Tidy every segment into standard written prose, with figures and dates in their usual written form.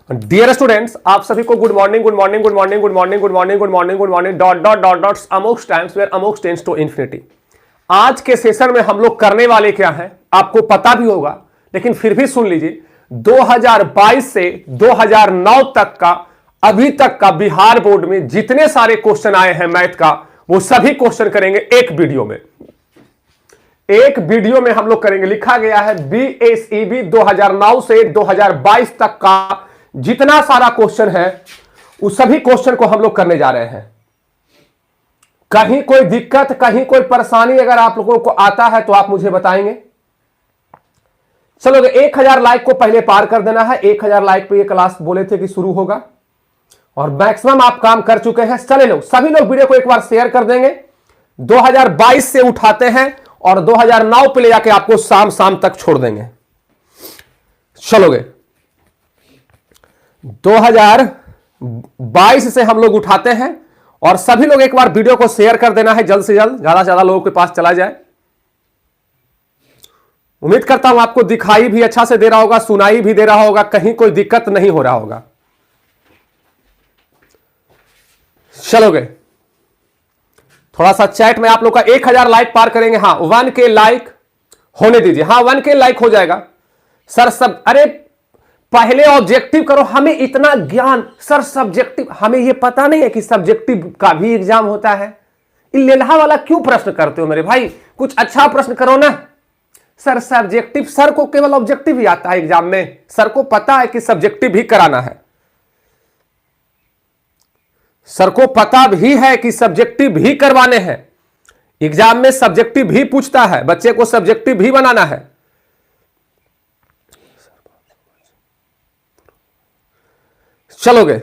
Dear students, आप सभी को good morning, good morning, good morning, good morning, good morning, good morning, good morning, dot dot dot dots अमोक्स times where अमोक्स tends to infinity. आज के session में हम लोग करने वाले क्या हैं आपको पता भी होगा, लेकिन फिर भी सुन लीजिए। 2022 से 2009 तक का अभी तक का बिहार बोर्ड में जितने सारे क्वेश्चन आए हैं मैथ का, वो सभी क्वेश्चन करेंगे एक वीडियो में। एक वीडियो में हम लोग करेंगे। लिखा गया है बीएसईबी 2009 से 2022 तक का जितना सारा क्वेश्चन है उस सभी क्वेश्चन को हम लोग करने जा रहे हैं। कहीं कोई दिक्कत, कहीं कोई परेशानी अगर आप लोगों को आता है तो आप मुझे बताएंगे। चलो 1000 लाइक को पहले पार कर देना है। 1000 लाइक पे ये क्लास बोले थे कि शुरू होगा और मैक्सिमम आप काम कर चुके हैं। चले लोग, सभी लोग वीडियो को एक बार शेयर कर देंगे। 2022 से उठाते हैं और 2009 पे ले जाके आपको शाम तक छोड़ देंगे। चलोगे 2022 से हम लोग उठाते हैं और सभी लोग एक बार वीडियो को शेयर कर देना है जल्द से जल्द, ज्यादा से ज्यादा लोगों के पास चला जाए। उम्मीद करता हूं आपको दिखाई भी अच्छा से दे रहा होगा, सुनाई भी दे रहा होगा, कहीं कोई दिक्कत नहीं हो रहा होगा। चलोगे थोड़ा सा चैट में आप लोग का 1000 लाइक पार करेंगे। हाँ 1K लाइक होने दीजिए। हाँ 1K लाइक हो जाएगा सर। सब अरे पहले ऑब्जेक्टिव करो। हमें इतना ज्ञान सर, सब्जेक्टिव हमें ये पता नहीं है कि सब्जेक्टिव का भी एग्जाम होता है। लेल्हा वाला क्यों प्रश्न करते हो मेरे भाई? कुछ अच्छा प्रश्न करो ना सर। सब्जेक्टिव, सर को केवल ऑब्जेक्टिव ही आता है एग्जाम में। सर को पता है कि सब्जेक्टिव भी कराना है। सर को पता भी है कि सब्जेक्टिव भी करवाने हैं एग्जाम में। सब्जेक्टिव भी पूछता है, बच्चे को सब्जेक्टिव भी बनाना है। चलोगे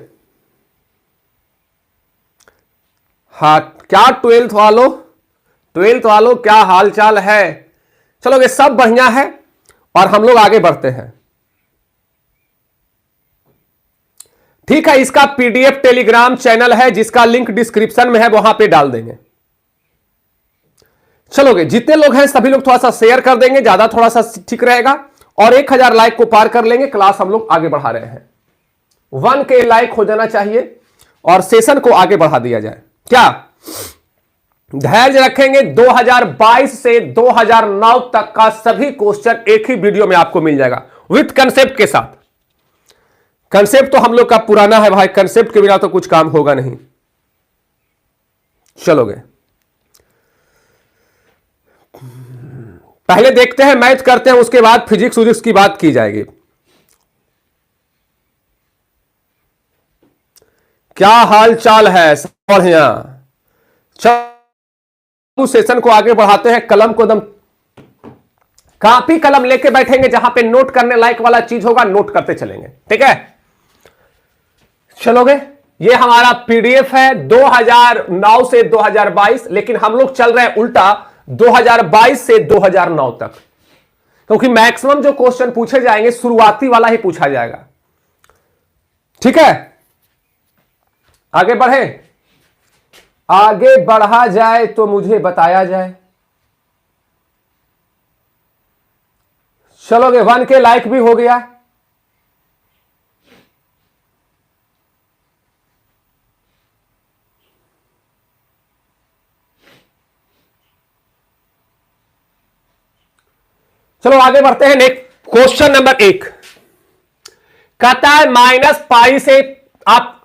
हाँ क्या 12th वालों क्या हालचाल है? चलोगे सब बढ़िया है और हम लोग आगे बढ़ते हैं। ठीक है, इसका पीडीएफ टेलीग्राम चैनल है जिसका लिंक डिस्क्रिप्शन में है, वहां पे डाल देंगे। चलोगे जितने लोग हैं सभी लोग थोड़ा सा शेयर कर देंगे, ज्यादा थोड़ा सा ठीक रहेगा। और 1000 लाइक को पार कर लेंगे। क्लास हम लोग आगे बढ़ा रहे हैं। 1K लाइक हो जाना चाहिए और सेशन को आगे बढ़ा दिया जाए। क्या धैर्य रखेंगे? 2022 से 2009 तक का सभी क्वेश्चन एक ही वीडियो में आपको मिल जाएगा विथ कंसेप्ट के साथ। कंसेप्ट तो हम लोग का पुराना है भाई, कंसेप्ट के बिना तो कुछ काम होगा नहीं। चलोगे पहले देखते हैं, मैथ करते हैं, उसके बाद फिजिक्स की बात की जाएगी। क्या हाल चाल है? बढ़िया। चलो सेशन को आगे बढ़ाते हैं। कलम को दम कापी कलम लेके बैठेंगे, जहां पे नोट करने लायक वाला चीज होगा नोट करते चलेंगे। ठीक है, चलोगे? ये हमारा पीडीएफ है 2009 से 2022, लेकिन हम लोग चल रहे हैं उल्टा 2022 से 2009 तक, क्योंकि मैक्सिमम जो क्वेश्चन पूछे जाएंगे शुरुआती वाला ही पूछा जाएगा। ठीक है, आगे बढ़े, आगे बढ़ा जाए तो मुझे बताया जाए। चलोगे 1K लाइक भी हो गया। चलो आगे बढ़ते हैं। नेक्स्ट क्वेश्चन नंबर 1 कहता है -π से, आप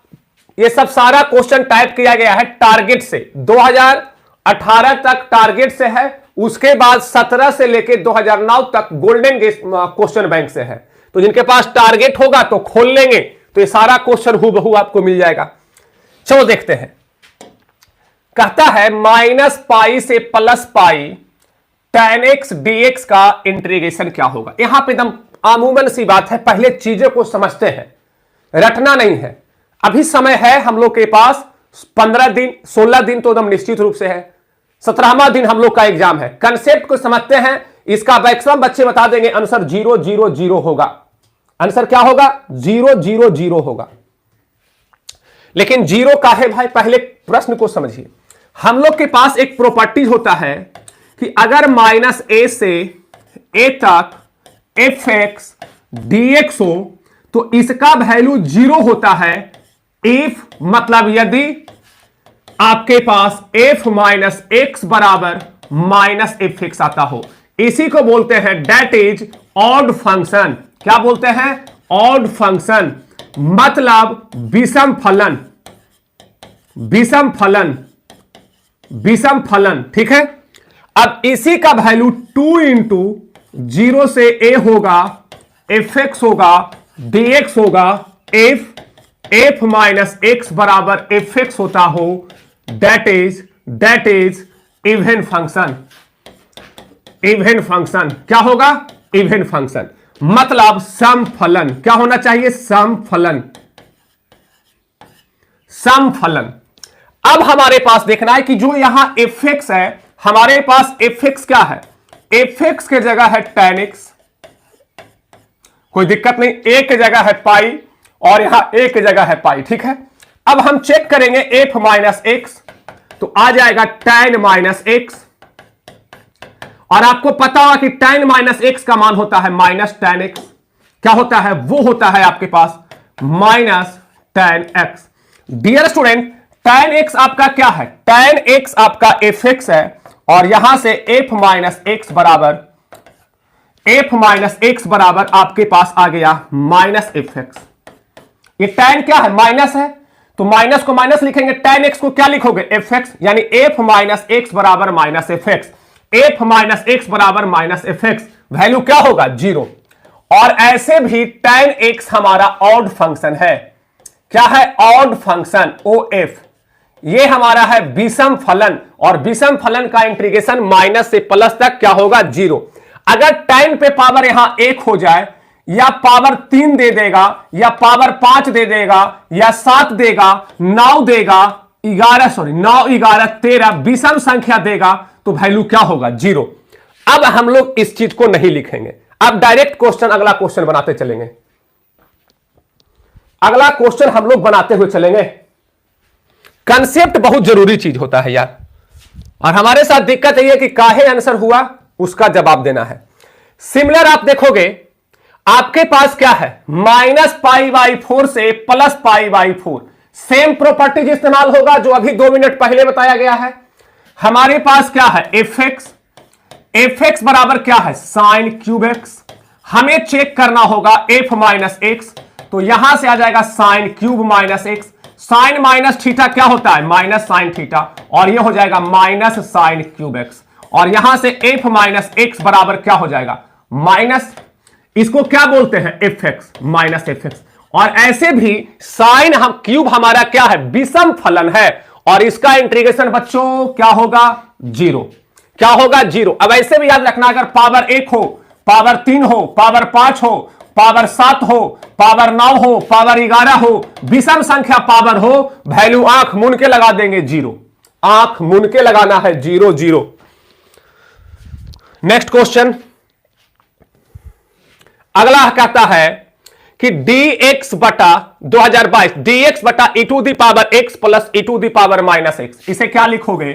ये सब सारा क्वेश्चन टाइप किया गया है टारगेट से। 2018 तक टारगेट से है, उसके बाद 17 से लेकर 2009 तक गोल्डन क्वेश्चन बैंक से है। तो जिनके पास टारगेट होगा तो खोल लेंगे तो ये सारा क्वेश्चन हूबहू आपको मिल जाएगा। चलो देखते हैं। कहता है -π से +π tan x dx का इंटीग्रेशन क्या होगा? यहां पे एकदम आमूमन सी बात है, पहले चीजों को समझते हैं, रटना नहीं है। अभी समय है हम लोग के पास 15 दिन, 16 दिन तो एकदम निश्चित रूप से है। 17वां दिन हम लोग का एग्जाम है। कंसेप्ट को समझते हैं, इसका मैक्सिमम बच्चे बता देंगे आंसर 0 0 0 होगा। आंसर क्या होगा? 0 0 0 होगा। लेकिन 0 का है भाई, पहले प्रश्न को समझिए। हम लोग के पास एक प्रॉपर्टी होता है कि अगर -a से a तक fx dx हो तो इसका वैल्यू 0 होता है इफ, मतलब यदि आपके पास f माइनस एक्स बराबर माइनस एफ एक्स आता हो। इसी को बोलते हैं डेट इज ऑड फंक्शन। क्या बोलते हैं? ऑड फंक्शन, मतलब विषम फलन, विषम फलन, विषम फलन। ठीक है, अब इसी का वैल्यू 2 इंटू 0 से a होगा, एफ एक्स होगा, dx होगा, f माइनस एक्स बराबर एफ एक्स होता हो, that is even function. Even function क्या होगा? इवन फंक्शन, मतलब सम फलन। क्या होना चाहिए? सम फलन, सम फलन। अब हमारे पास देखना है कि जो यहां एफ एक्स है, हमारे पास एफ एक्स क्या है? एफ एक्स के जगह है tan x, कोई दिक्कत नहीं। a की जगह है पाई और यहां a की जगह है पाई। ठीक है, अब हम चेक करेंगे f माइनस एक्स, तो आ जाएगा tan माइनस एक्स। और आपको पता होगा कि tan माइनस एक्स का मान होता है माइनस tan x। क्या होता है? वो होता है आपके पास minus tan x। Dear student, tan x आपका क्या है? tan x आपका एफ एक्स है, और यहां से f माइनस एक्स बराबर, f माइनस एक्स बराबर आपके पास आ गया माइनस एफ एक्स। ये tan क्या है? माइनस है, तो माइनस को माइनस लिखेंगे, tan x को क्या लिखोगे? एफ एक्स, यानी f माइनस एक्स बराबर minus F x. f minus X बराबर माइनस एफ एक्स, वैल्यू क्या होगा? 0। और ऐसे भी tan x हमारा ऑड फंक्शन है। क्या है? Odd function, OF। ये हमारा है विषम फलन, और विषम फलन का इंटीग्रेशन माइनस से प्लस तक क्या होगा? 0। अगर tan पे पावर यहां 1 हो जाए, या पावर 3 दे देगा, या पावर 5 दे देगा, या 7 देगा, 9 देगा, 11 सॉरी 9 11 13 विषम संख्या देगा, तो वैल्यू क्या होगा? 0। अब हम लोग इस चीज को नहीं लिखेंगे, अब डायरेक्ट क्वेश्चन, अगला क्वेश्चन बनाते चलेंगे। अगला क्वेश्चन हम लोग बनाते हुए चलेंगे। कंसेप्ट बहुत जरूरी चीज होता है यार, और हमारे साथ दिक्कत यह है कि काहे आंसर हुआ उसका जवाब देना है। सिमिलर आप देखोगे, आपके पास क्या है? -π/4 से +π/4। सेम प्रॉपर्टीज इस्तेमाल होगा जो अभी 2 मिनट पहले बताया गया है। हमारे पास क्या है? एफ एक्स बराबर क्या है? Sine cube x. हमें चेक करना होगा f माइनस एक्स, तो यहां से आ जाएगा sine cube minus x. Sine minus theta क्या होता है? माइनस साइन थीटा, और यह हो जाएगा माइनस साइन क्यूब एक्स। और यहां से f माइनस एक्स बराबर क्या हो जाएगा? माइनस, इसको क्या बोलते हैं? F x minus F x. और ऐसे भी साइन हम क्यूब हमारा क्या है? विषम फलन है, और इसका इंटीग्रेशन बच्चों क्या होगा? 0। क्या होगा? 0। अब ऐसे भी याद रखना, अगर पावर 1 हो, पावर 3 हो, पावर 5 हो, पावर 7 हो, पावर 9 हो, पावर 11 हो, विषम संख्या पावर हो, वैल्यू आंख मुन के लगा देंगे 0। आंख मुन के लगाना है 0 0। नेक्स्ट क्वेश्चन, अगला कहता है कि dx बटा 2022 dx बटा e to the power x plus e to the power minus x. इसे क्या लिखोगे?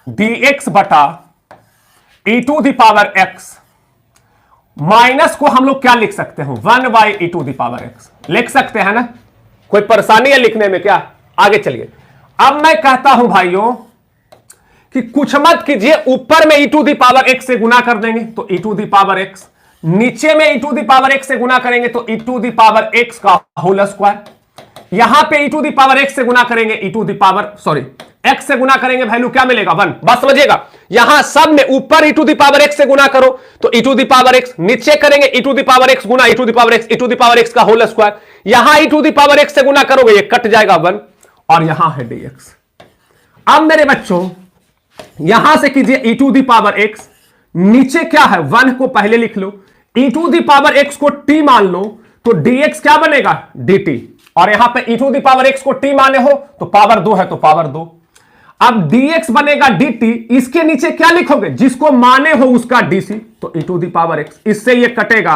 dx बटा e to the power x, minus को हम लोग क्या लिख सकते हैं? 1/e to the power x लिख सकते हैं ना? कोई परेशानी है लिखने में क्या? आगे चलिए। अब मैं कहता हूं भाइयों कि कुछ मत कीजिए, ऊपर में e to the power x से गुना कर देंगे तो e to the power x, नीचे में e to the power x से गुना करेंगे तो e to the power x का होल स्क्वायर। यहां पे e to the power x से गुना करेंगे, e to the power sorry x से गुना करेंगे, वैल्यू क्या मिलेगा? 1। बस समझिएगा, यहां सब में ऊपर e to the power x से गुना करो तो e to the power x, नीचे करेंगे e to the power x गुना e to the power x, e to the power x का होल स्क्वायर। यहां e to the power x से गुना करोगे, ये कट जाएगा 1, और यहां है dx। अब मेरे बच्चों यहां से कीजिए e to the power x, नीचे क्या है? 1 को पहले लिख लो, e to the power x को t मान लो तो dx क्या बनेगा? dt। और यहां पे e to the power x को t माने हो तो पावर 2 है तो पावर 2। अब dx बनेगा dt, इसके नीचे क्या लिखोगे? जिसको माने हो उसका dc, तो e to the power x, इससे ये कटेगा,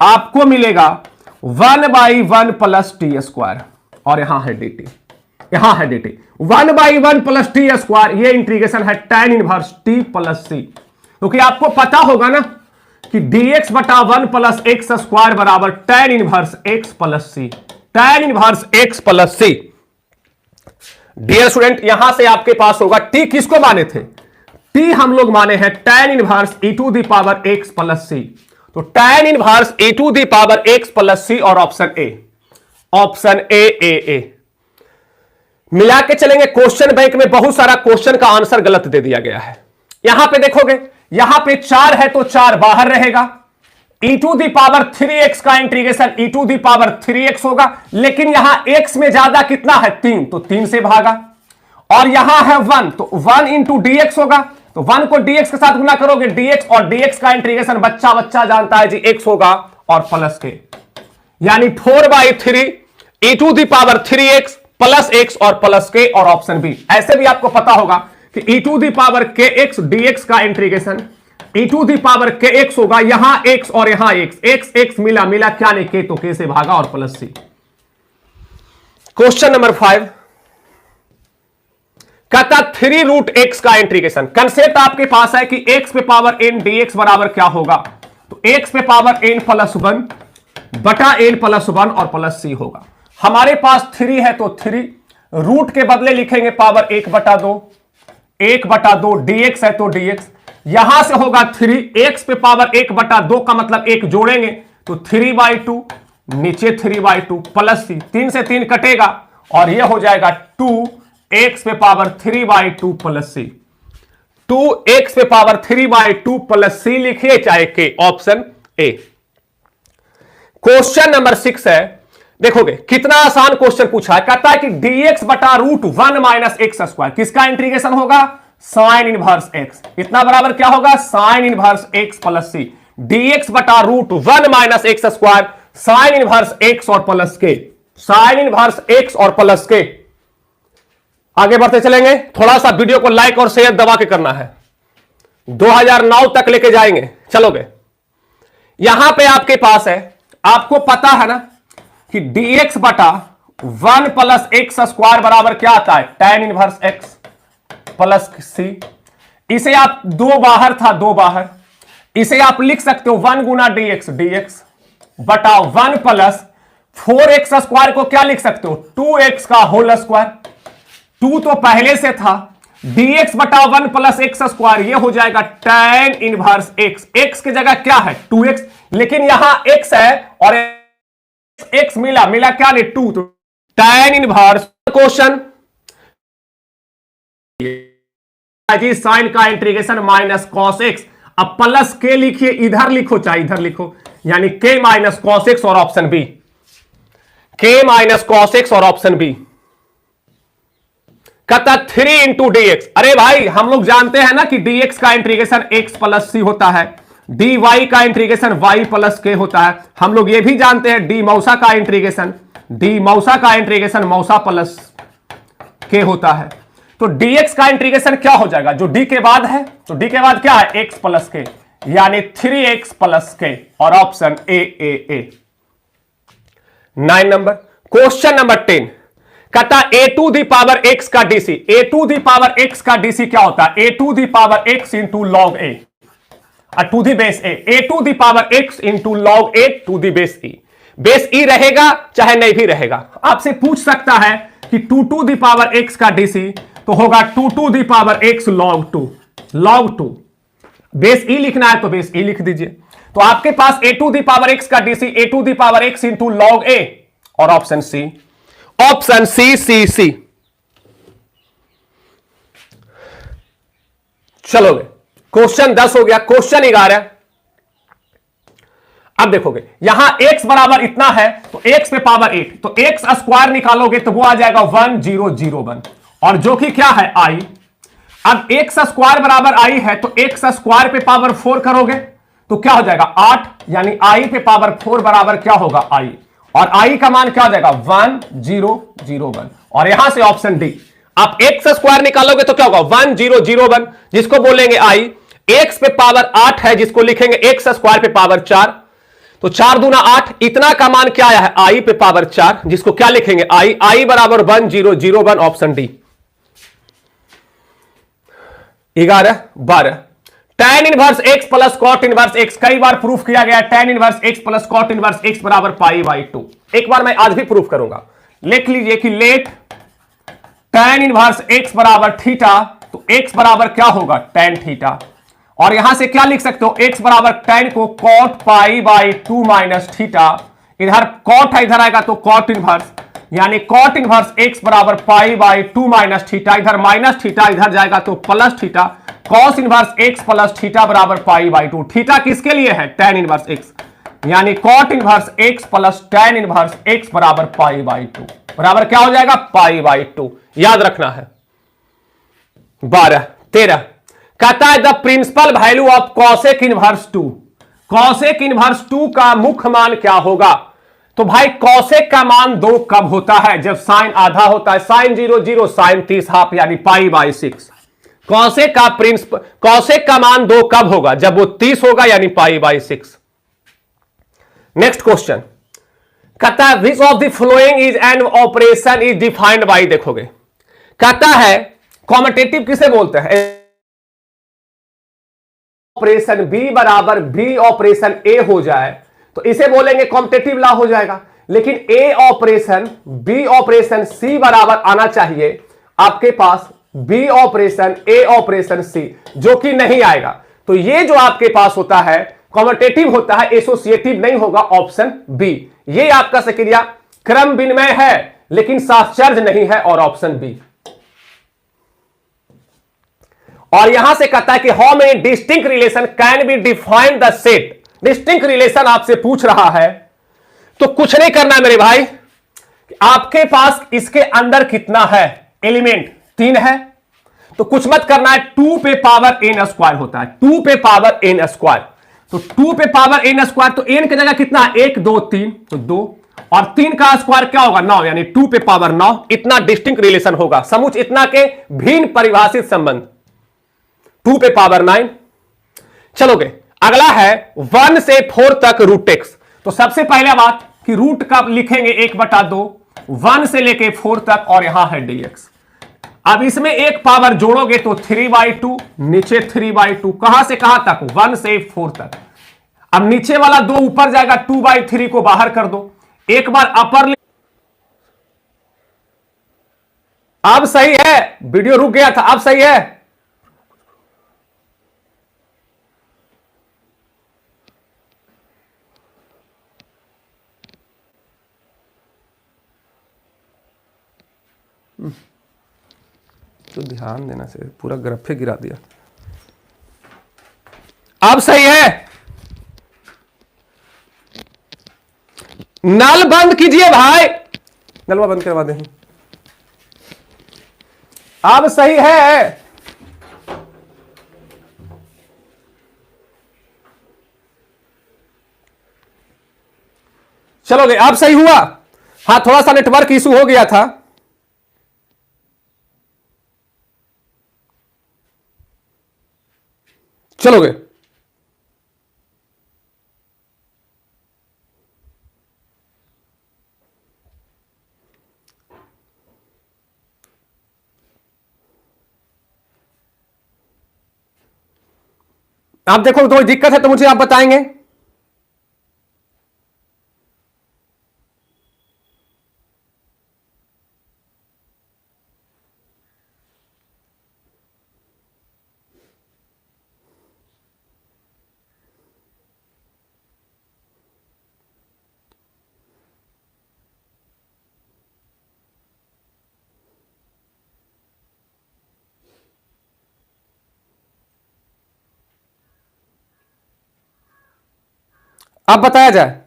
आपको मिलेगा 1/1 प्लस टी स्क्वायर, और यहां है dt, यहां है dt 1/1 प्लस टी स्क्वायर। ये इंटीग्रेशन है tan inverse t plus c, क्योंकि आपको पता होगा ना कि dx बटा 1 प्लस एक्स स्क्वायर बराबर tan इनवर्स x प्लस सी, tan इनवर्स x प्लस सी। डियर स्टूडेंट, यहां से आपके पास होगा t किसको माने थे, t हम लोग माने हैं tan inverse e to the power x plus C. तो tan inverse e to the power x plus C और ऑप्शन ए, ऑप्शन ए मिला के चलेंगे। क्वेश्चन बैंक में बहुत सारा क्वेश्चन का आंसर गलत दे दिया गया है। यहां पे देखोगे, यहां पे 4 है तो 4 बाहर रहेगा, e to the power 3x का integration e to the power 3x होगा, लेकिन यहां x में ज्यादा कितना है 3, तो 3 से भागा। और यहां है 1, तो 1 इंटू dx होगा, तो 1 को dx के साथ गुना करोगे, dx और dx का इंटीग्रेशन बच्चा जानता है जी x होगा और प्लस के, यानी 4/3 e to the power 3x plus x और प्लस के और ऑप्शन बी। ऐसे भी आपको पता होगा कि e to the power kx dx का integration e to the power kx होगा, यहां x और यहां x मिला क्या नहीं k, तो k से भागा और प्लस सी। क्वेश्चन नंबर 5 कहता 3√x का इंटीग्रेशन। कंसेप्ट आपके पास है कि x पे पावर n dx बराबर क्या होगा, तो x पे पावर n प्लस 1 बटा n प्लस 1 और प्लस सी होगा। हमारे पास 3 है तो 3, रूट के बदले लिखेंगे पावर 1/2, 1/2 dx है तो dx, यहां से होगा 3, x पे पावर 1/2 का मतलब 1 जोड़ेंगे तो 3/2, नीचे 3/2 प्लस सी, 3 से 3 कटेगा और यह हो जाएगा 2x पे पावर 3/2 प्लस सी, 2x पे पावर 3/2 प्लस सी लिखिए चाहे के, ऑप्शन ए। क्वेश्चन नंबर 6 है, देखोगे कितना आसान क्वेश्चन पूछा है। कहता है कि dx बटा √1 माइनस एक्स स्क्वायर किसका इंटीग्रेशन होगा, साइन इनवर्स x, इतना बराबर क्या होगा, साइन इनवर्स x प्लस सी। dx बटा √1 minus x square sine inverse x और प्लस के, साइन इनवर्स x और प्लस के। आगे बढ़ते चलेंगे, थोड़ा सा वीडियो को लाइक और शेयर दबा के करना है, 2009 तक लेके जाएंगे। चलोगे, यहां पे आपके पास है, आपको पता है ना कि dx बटा 1 प्लस एक्स स्क्वायर बराबर क्या आता है, tan इनवर्स x प्लस सी। इसे आप 2 बाहर था, 2 बाहर, इसे आप लिख सकते हो 1 गुना dx बटा 1 प्लस 4x स्क्वायर को क्या लिख सकते हो, 2x का होल स्क्वायर, 2 तो पहले से था, dx बटा 1 प्लस एक्स स्क्वायर ये हो जाएगा tan इनवर्स x, x की जगह क्या है 2x, लेकिन यहां x है और x मिला क्या नहीं 2, तो tan इनवर्स। क्वेश्चन जी साइन का इंटीग्रेशन माइनस कॉस एक्स, अब प्लस के लिखिए, इधर लिखो चाहे इधर लिखो, यानी के माइनस कॉस एक्स और ऑप्शन बी, के माइनस कॉस एक्स और ऑप्शन बी। कहता 3 इंटू dx, अरे भाई हम लोग जानते हैं ना कि dx का इंटीग्रेशन x प्लस सी होता है, dy का इंटीग्रेशन y प्लस के होता है, हम लोग ये भी जानते हैं d मौसा का इंटीग्रेशन मौसा प्लस के होता है। तो dx का इंटीग्रेशन क्या हो जाएगा, जो d के बाद है, तो d के बाद क्या है x प्लस के, यानी 3x प्लस के और option A. 9 number. Question number 10 कहता a to the power x का dc, a to the power x का dc क्या होता है, a to the power x into log a to the base a to the power x into log a to the base e, base e रहेगा चाहे नहीं भी रहेगा। आपसे पूछ सकता है कि 2 टू दी पावर x का dc, तो होगा 2 to the power x log 2, log 2, base e लिखना है तो बेस e लिख दीजिए। तो आपके पास a to the power x का dc a to the power x into log a और ऑप्शन सी, ऑप्शन सी। चलोगे, क्वेश्चन 10 हो गया। क्वेश्चन 11, अब देखोगे यहां x बराबर इतना है तो x पे पावर 8, तो x स्क्वायर निकालोगे तो वो आ जाएगा 1001, और जो कि क्या है i। अब x स्क्वायर बराबर i है तो x स्क्वायर पे पावर 4 करोगे तो क्या हो जाएगा 8, यानी i पे पावर 4 बराबर क्या होगा i, और i का मान क्या हो जाएगा 1001, और यहां से ऑप्शन डी। आप x स्क्वायर निकालोगे तो क्या होगा 1001, जिसको बोलेंगे i, x पे पावर 8 है जिसको लिखेंगे x स्क्वायर पे पावर 4, तो 4 दूना 8, इतना का मान क्या आया है i पे पावर 4, जिसको क्या लिखेंगे i बराबर 1001, option D. 11 12 tan inverse x plus cot inverse x कई बार प्रूफ किया गया। tan inverse x plus cot inverse x बराबर पाई बाई 2। एक बार मैं आज भी प्रूफ करूंगा, लिख लीजिए कि लेट tan इनवर्स x बराबर थीटा, तो x बराबर क्या होगा tan थीटा, और यहां से क्या लिख सकते हो x बराबर tan को cot pi by 2 minus theta, इधर कॉट है इधर आएगा तो कॉट इनवर्स, यानी कॉट इनवर्स x बराबर पाई बाई 2 माइनस थीटा, इधर माइनस थीटा इधर जाएगा तो plus theta, cos inverse x plus theta बराबर पाई बाई 2। थीटा किसके लिए है tan इनवर्स x, यानी cot inverse x plus tan inverse x बराबर पाई बाई 2 बराबर क्या हो जाएगा पाई बाई 2। याद रखना है। 13 कहता है the principal value of cosec inverse 2, cosec inverse 2 का मुख्य मान क्या होगा। तो भाई कॉसेक का मान 2 कब होता है, जब साइन आधा होता है, साइन 0 0 साइन 30 हाफ, यानी पाई बाई 6। कॉसेक का प्रिंसिपल, कॉसेक का मान 2 कब होगा, जब वो 30 होगा, यानी पाई बाई 6। नेक्स्ट क्वेश्चन कहता है which of the following is an operation is defined by, देखोगे कहता है कॉमेटेटिव किसे बोलते हैं, ऑपरेशन बी बराबर बी ऑपरेशन ए हो जाए तो इसे बोलेंगे कॉम्पिटेटिव लॉ हो जाएगा, लेकिन ए ऑपरेशन बी ऑपरेशन सी बराबर आना चाहिए आपके पास बी ऑपरेशन ए ऑपरेशन सी, जो कि नहीं आएगा। तो ये जो आपके पास होता है कॉम्पिटेटिव होता है, एसोसिएटिव नहीं होगा, ऑप्शन बी। ये आपका सक्रिया क्रम विनिमय है लेकिन साक्षर्ज नहीं है, और ऑप्शन बी। और यहां से कहता है कि how many distinct relation can be defined the set. Distinct relation आपसे पूछ रहा है तो कुछ नहीं करना है मेरे भाई, आपके पास इसके अंदर कितना है एलिमेंट 3 है, तो कुछ मत करना है, 2 पे पावर n स्क्वायर होता है, 2 पे पावर n स्क्वायर, तो 2 पे पावर n स्क्वायर, तो n की जगह कितना 1 2 3, तो 2, और 3 का स्क्वायर क्या होगा 9, यानी 2 पे पावर 9। इतना डिस्टिंक्ट रिलेशन होगा, समुच इतना के भिन्न परिभाषित संबंध, 2 पे पावर 9। चलोगे अगला है 1 से 4 तक रूट एक्स। तो सबसे पहले बात कि रूट कब लिखेंगे 1/2, 1 से लेके 4 तक, और यहां है dx। अब इसमें एक पावर जोड़ोगे तो 3/2, नीचे 3/2, कहां से कहां तक 1 से 4 तक। अब नीचे वाला 2 ऊपर जाएगा, 2/3 को बाहर कर दो, एक बार अपर। अब सही है, वीडियो रुक गया था, अब सही है। तो ध्यान देना से पूरा ग्राफे गिरा दिया। अब सही है, नल बंद कीजिए भाई, नलवा बंद करवा दें। अब सही है, चलोगे अब सही हुआ। हाँ थोड़ा सा नेटवर्क इशू हो गया था। चलोगे आप देखो कोई दिक्कत है तो मुझे आप बताएंगे। अब बताया जाए।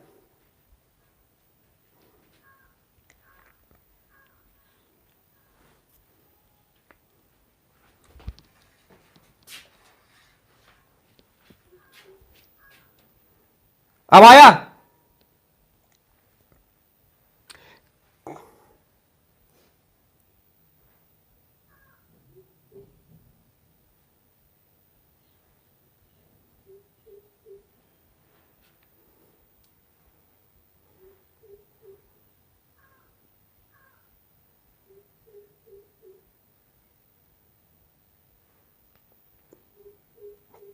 अब आया।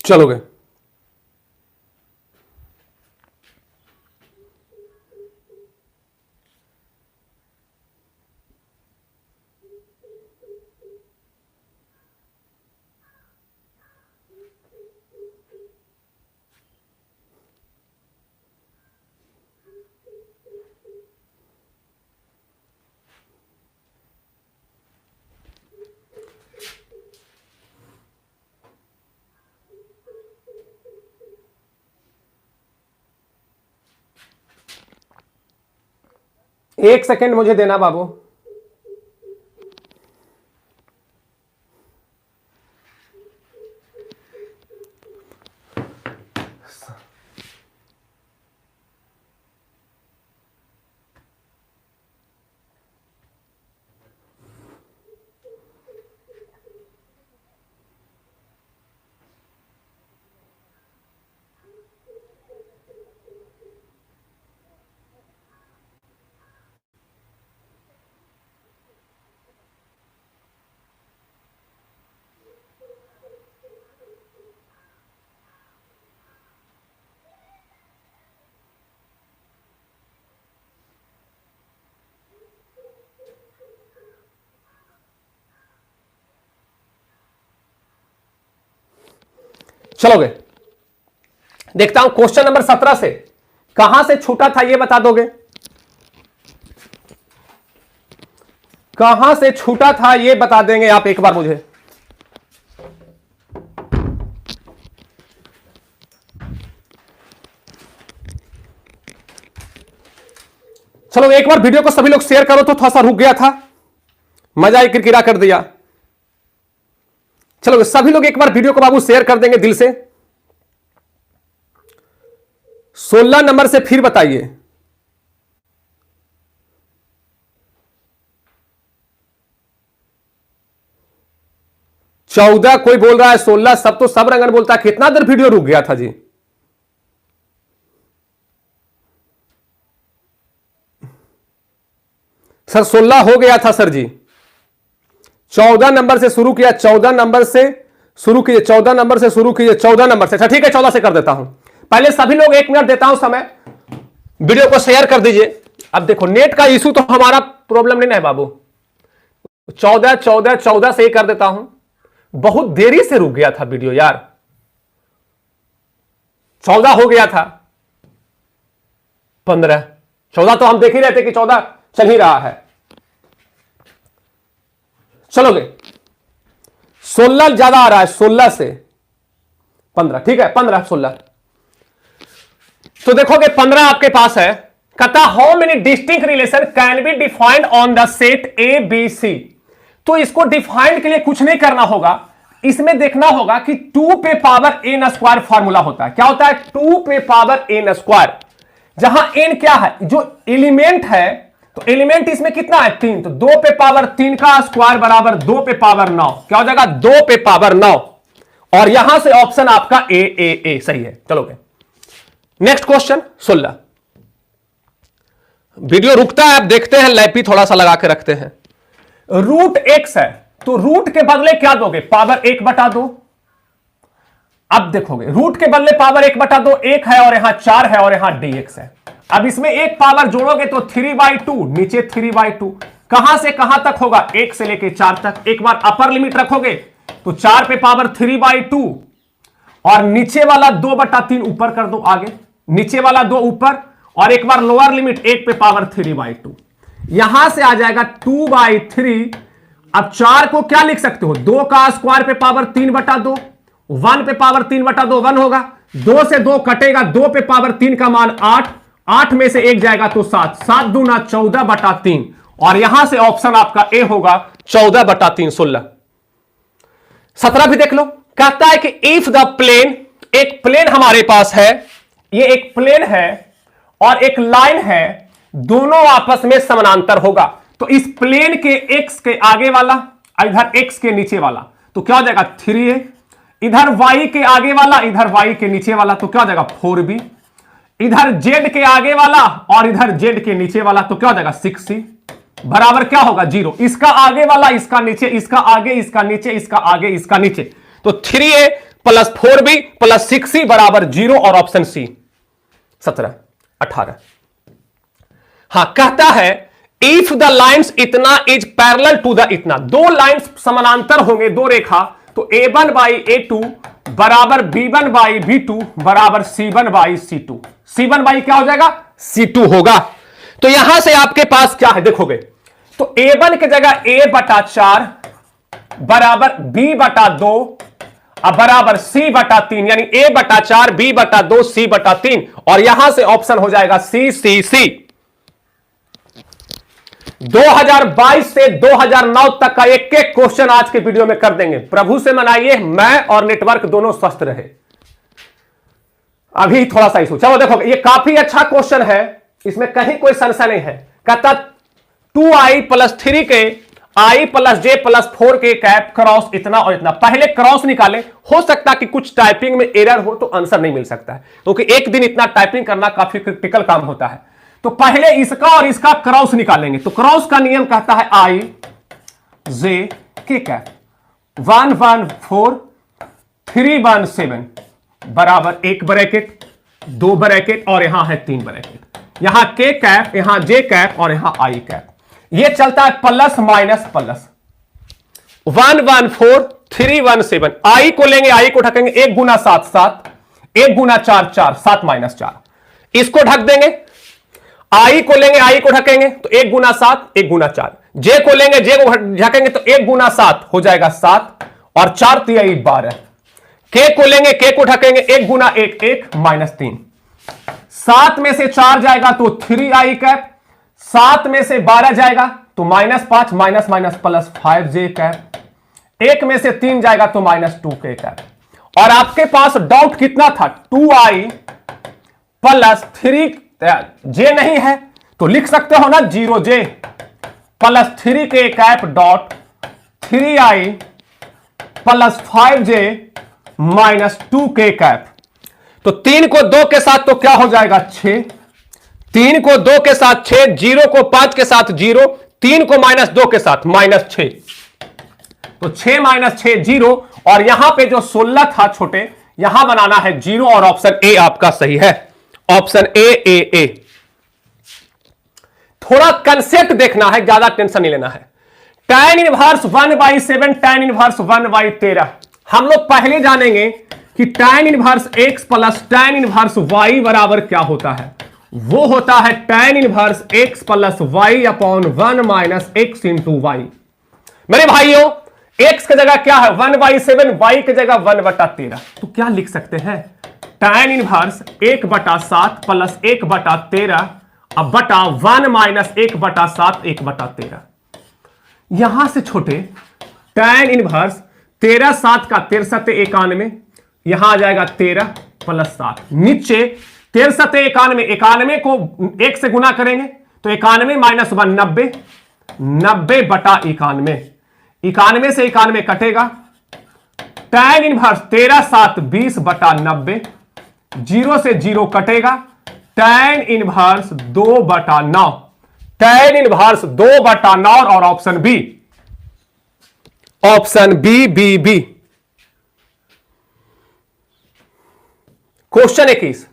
चलोगे? एक सेकेंड मुझे देना बाबू। चलोगे? देखता हूं क्वेश्चन नंबर 17 से कहां से छूटा था, यह बता दोगे? कहां से छूटा था यह बता देंगे आप एक बार मुझे। चलो एक बार वीडियो को सभी लोग शेयर करो, तो थोड़ा सा रुक गया था, मजा ही किरकिरा कर दिया। चलो सभी लोग एक बार वीडियो को बाबू शेयर कर देंगे दिल से। 16 नंबर से फिर बताइए। चौदह कोई बोल रहा है, 16 सब तो सब रंगन बोलता है। कितना देर वीडियो रुक गया था जी? सर 16 हो गया था सर जी। 14 नंबर से शुरू किया, 14 नंबर से शुरू कीजिए, 14 नंबर से शुरू कीजिए, 14 नंबर से। अच्छा ठीक है, 14 से कर देता हूं। पहले सभी लोग 1 मिनट देता हूं समय, वीडियो को शेयर कर दीजिए। अब देखो नेट का इशू तो हमारा प्रॉब्लम नहीं है बाबू। 14 14 14 से ही कर देता हूं। बहुत देरी से रुक गया था वीडियो यार। 14 हो गया था, 15 14 तो हम देख ही रहे थे कि 14 चल ही रहा है। चलोगे? 16 ज्यादा आ रहा है, 16 से 15 ठीक है, 15 16। तो देखोगे 15 आपके पास है। कहता how many distinct relation can be defined on the set A B C. तो इसको डिफाइंड के लिए कुछ नहीं करना होगा, इसमें देखना होगा कि 2 पे पावर एन स्क्वायर फॉर्मूला होता है। क्या होता है? 2 पे पावर एन स्क्वायर, जहां एन क्या है? जो एलिमेंट है, तो एलिमेंट इसमें कितना है? 3। तो 2 पे पावर 3 का स्क्वायर बराबर 2 पे पावर 9। क्या हो जाएगा? 2 पे पावर 9। और यहां से ऑप्शन आपका ए सही है। चलोगे नेक्स्ट क्वेश्चन 16। वीडियो रुकता है, अब देखते हैं, लैपी थोड़ा सा लगा के रखते हैं। रूट एक्स है, तो रूट के बदले क्या दोगे? पावर 1/2। अब देखोगे रूट के बदले पावर 1/2 1 है, और यहां 4 है, और यहां dx है। अब इसमें एक पावर जोड़ोगे तो 3/2, नीचे 3/2। कहां से कहां तक होगा? 1 से लेके 4 तक। एक बार अपर लिमिट रखोगे तो 4 पे पावर 3/2, और नीचे वाला 2/3 ऊपर कर दो आगे, नीचे वाला 2 ऊपर, और एक बार लोअर लिमिट 1 पे पावर 3/2। यहां से आ जाएगा 2/3। अब 4 को क्या लिख सकते हो? 2 का स्क्वायर पे पावर 3/2, 1 पे पावर 3/2 1 होगा, 2 से 2 कटेगा, 2 पे पावर 3 का मान 8, 8 में से 1 जाएगा तो 7, 7 दूना 14/3, और यहां से ऑप्शन आपका ए होगा 14/3 16। 17 भी देख लो। कहता है कि इफ द प्लेन, एक प्लेन हमारे पास है, ये एक प्लेन है और एक लाइन है, दोनों आपस में समानांतर होगा। तो इस प्लेन के x के आगे वाला, इधर x के नीचे वाला, तो क्या हो जाएगा? 3a। इधर y के आगे वाला, इधर y के नीचे वाला, तो क्या हो जाएगा? 4b। इधर z के आगे वाला और इधर z के नीचे वाला, तो क्या हो जाएगा? 6c बराबर क्या होगा? 0। इसका आगे वाला, इसका नीचे, इसका आगे, इसका नीचे, इसका आगे, इसका नीचे, तो 3a plus 4b plus 6c बराबर 0 और ऑप्शन सी 17 18। हां, कहता है इफ द लाइन्स इतना इज पैरेलल टू द इतना, दो लाइन्स समानांतर होंगे, दो रेखा, तो a1 बाई a2 बराबर b1 बाई b2 बराबर c1 by c2। c1 by क्या हो जाएगा? c2 होगा। तो यहां से आपके पास क्या है देखोगे, तो a1 की जगह a बटा 4 बराबर b बटा 2 अब बराबर c बटा 3, यानी a बटा 4 b बटा 2 c बटा 3, और यहां से ऑप्शन हो जाएगा सी सी सी। 2022 से 2009 तक का एक एक क्वेश्चन आज के वीडियो में कर देंगे। प्रभु से मनाइए, मैं और नेटवर्क दोनों स्वस्थ रहे। अभी थोड़ा सा इशू, चलो देखो ये काफी अच्छा क्वेश्चन है, इसमें कहीं कोई संशय नहीं है। कहता 2i प्लस 3 के i प्लस j प्लस 4 के कैप क्रॉस इतना और इतना। पहले क्रॉस निकाले, हो सकता कि कुछ टाइपिंग में एरर हो तो आंसर नहीं मिल सकता है, क्योंकि एक दिन इतना टाइपिंग करना काफी क्रिटिकल काम होता है। तो पहले इसका और इसका क्रॉस निकालेंगे। तो क्रॉस का नियम कहता है i j के कैप 1 1 4 3 1 7 बराबर 1 ब्रैकेट 2 ब्रैकेट और यहां है 3 ब्रैकेट, यहां के कैप, यहां जे कैप और यहां आई कैप। ये चलता है प्लस माइनस प्लस 1 1 4 3 1 7। आई को लेंगे, आई को ढकेंगे, 1 गुना 7 7, 1 गुना 4 4, 7 माइनस 4, इसको ढक देंगे। आई को लेंगे, आई को ढकेंगे तो 1 गुना 7 1 गुना 4, जे को लेंगे, जे को ढकेंगे तो 1 गुना 7 हो जाएगा 7 और 4 3 12। के को लेंगे, के को ढकेंगे, 1 गुना 1 1 माइनस 3, 7 में से 4 जाएगा तो 3i कैप, 7 में से 12 जाएगा तो minus 5 minus minus plus 5j cap, 1 में से 3 जाएगा तो माइनस 2k कैप। और आपके पास डाउट कितना था? 2i प्लस 3j नहीं है तो लिख सकते हो ना 0j plus 3k cap dot 3i plus 5j minus 2k cap. तो 3 को 2 के साथ तो क्या हो जाएगा 6, 3 को 2 के साथ 6, 0 को 5 के साथ 0, 3 को माइनस 2 के साथ माइनस 6, तो 6 माइनस 6 0, और यहां पे जो 16 था छोटे, यहां बनाना है 0 और ऑप्शन ए आपका सही है, ऑप्शन ए। थोड़ा कंसेप्ट देखना है, ज्यादा टेंशन नहीं लेना है। tan इनवर्स 1/7 tan इनवर्स 1/13 हम लोग पहले जानेंगे कि tan inverse x plus tan inverse y बराबर क्या होता है। वो होता है tan inverse x plus y upon 1 minus x into y. मेरे भाइयों x की जगह क्या है 1/7, y की जगह 1/13, तो क्या लिख सकते हैं tan इनवर्स 1/7 प्लस 1/13 अब बटा 1 माइनस 1/7 1/13। यहां से छोटे tan इनवर्स 13 7 का 13 91, यहां आ जाएगा 13 प्लस 7, नीचे 13 91, 91 को 1 से गुना करेंगे तो 91 माइनस 1 90, 90 बटा 91, 91 से 91 कटेगा। tan इनवर्स 13 7 20 बटा 90, 0 से 0 कटेगा। tan इनवर्स 2 बटा 9, tan इनवर्स 2 बटा 9 और option B, option B B B. Question 21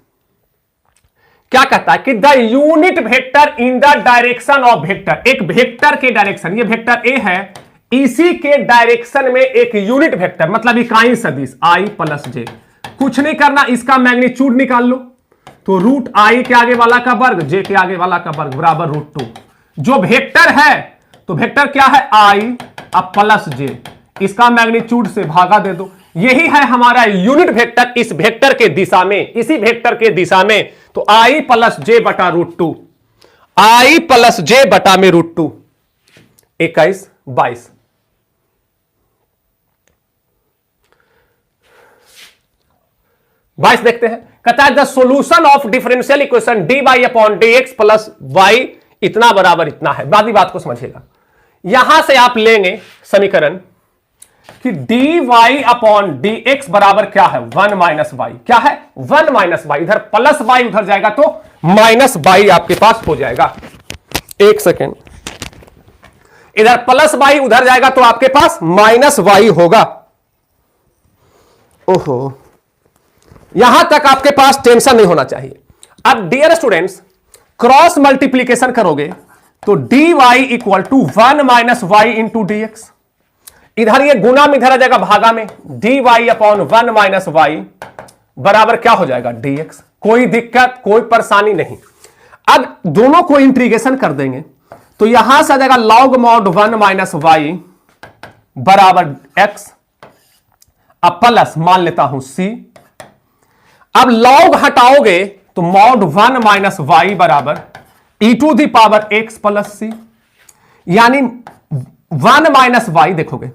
क्या कहता है कि the unit vector in the direction of vector, एक वेक्टर के डायरेक्शन, ये वेक्टर ए है, इसी के डायरेक्शन में एक यूनिट वेक्टर मतलब इकाई सदिश i प्लस j, कुछ नहीं करना, इसका मैग्नीट्यूड निकाल लो, तो रूट i के आगे वाला का वर्ग j के आगे वाला का वर्ग बराबर √2। जो वेक्टर है तो वेक्टर क्या है i अब प्लस j, इसका मैग्नीट्यूड से भागा दे दो, यही है हमारा यूनिट वेक्टर इस वेक्टर के दिशा में, इसी वेक्टर के दिशा में, तो i प्लस j बटा √2, i प्लस j बटा में √2। 21 22 22 देखते हैं। कहता है the solution of differential equation dy upon dx plus y इतना बराबर इतना है। बात को समझिएगा, यहां से आप लेंगे समीकरण कि dy अपॉन dx बराबर क्या है 1 माइनस y, क्या है 1 माइनस y, इधर प्लस y उधर जाएगा तो माइनस y आपके पास हो जाएगा। एक सेकेंड, इधर प्लस y उधर जाएगा तो आपके पास माइनस y होगा। ओहो, यहां तक आपके पास टेंशन नहीं होना चाहिए। अब डियर स्टूडेंट्स, क्रॉस मल्टीप्लीकेशन करोगे तो dy equal to 1 minus y into d x, इधर ये गुना में इधर आ जाएगा भागा में, dy अपॉन 1 माइनस वाई बराबर क्या हो जाएगा dx। कोई दिक्कत कोई परेशानी नहीं। अब दोनों को इंटीग्रेशन कर देंगे तो यहां से आ जाएगा लॉग मॉड 1 माइनस वाई बराबर x, अब प्लस मान लेता हूं c। अब लॉग हटाओगे तो मॉड 1 माइनस वाई बराबर e to the power x plus c, यानी 1 माइनस वाई देखोगे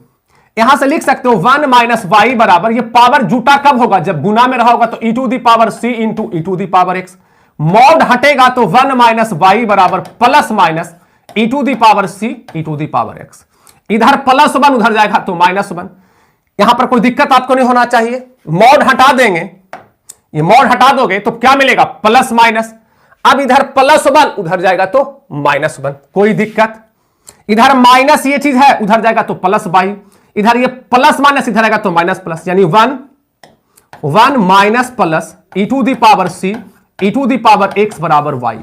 यहां से लिख सकते हो 1 माइनस वाई बराबर, ये पावर जुटा कब होगा जब गुना में रहा होगा, तो e to the power c into e to the power x। Mod हटेगा तो 1 माइनस वाई बराबर plus minus e to the power c e to the power x, इधर प्लस 1 उधर जाएगा तो माइनस 1। यहां पर कोई दिक्कत आपको नहीं होना चाहिए। मॉड हटा देंगे, ये मॉड हटा दोगे तो क्या मिलेगा प्लस माइनस, अब इधर प्लस 1 उधर जाएगा तो माइनस 1, कोई दिक्कत। इधर माइनस ये चीज है उधर जाएगा तो प्लस वाई, इधर ये प्लस माइनस इधर आएगा तो माइनस प्लस, यानी 1 minus plus e to the power c e to the power x बराबर y।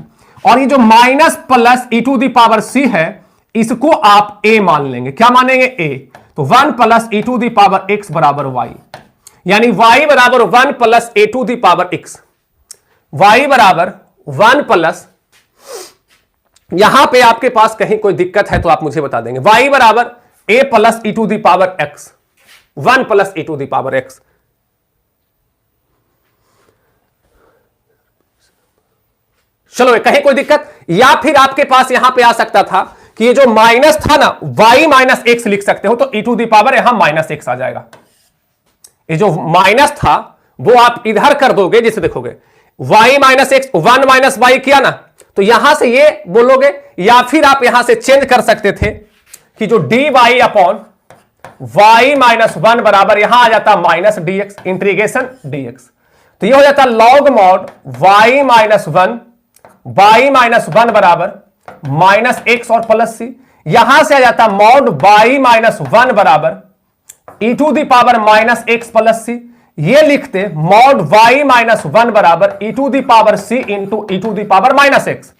और ये जो minus plus e to the power c है इसको आप a मान लेंगे, क्या मानेंगे a, तो 1 plus e to the power x बराबर y, यानी y बराबर 1 plus a to the power x, y बराबर 1 प्लस, यहां पे आपके पास कहीं कोई दिक्कत है तो आप मुझे बता देंगे, y बराबर a plus e to the power x, 1 plus e to the power x। चलो कहीं कोई दिक्कत, या फिर आपके पास यहां पे आ सकता था कि ये जो माइनस था ना y माइनस एक्स लिख सकते हो, तो e टू दी पावर यहां माइनस एक्स आ जाएगा। ये जो माइनस था वो आप इधर कर दोगे, जैसे देखोगे y minus x 1 minus y किया ना, तो यहां से ये बोलोगे, या फिर आप यहां से चेंज कर सकते थे कि जो dy अपॉन y माइनस 1 बराबर यहां आ जाता माइनस dx, इंटीग्रेशन dx, तो ये हो जाता log mod y minus 1 y minus 1 बराबर माइनस एक्स और प्लस सी, यहां से आ जाता मॉड y माइनस 1 बराबर e to the power minus X plus C, ये लिखते मॉड y माइनस 1 बराबर e to the power c into e to the power minus x.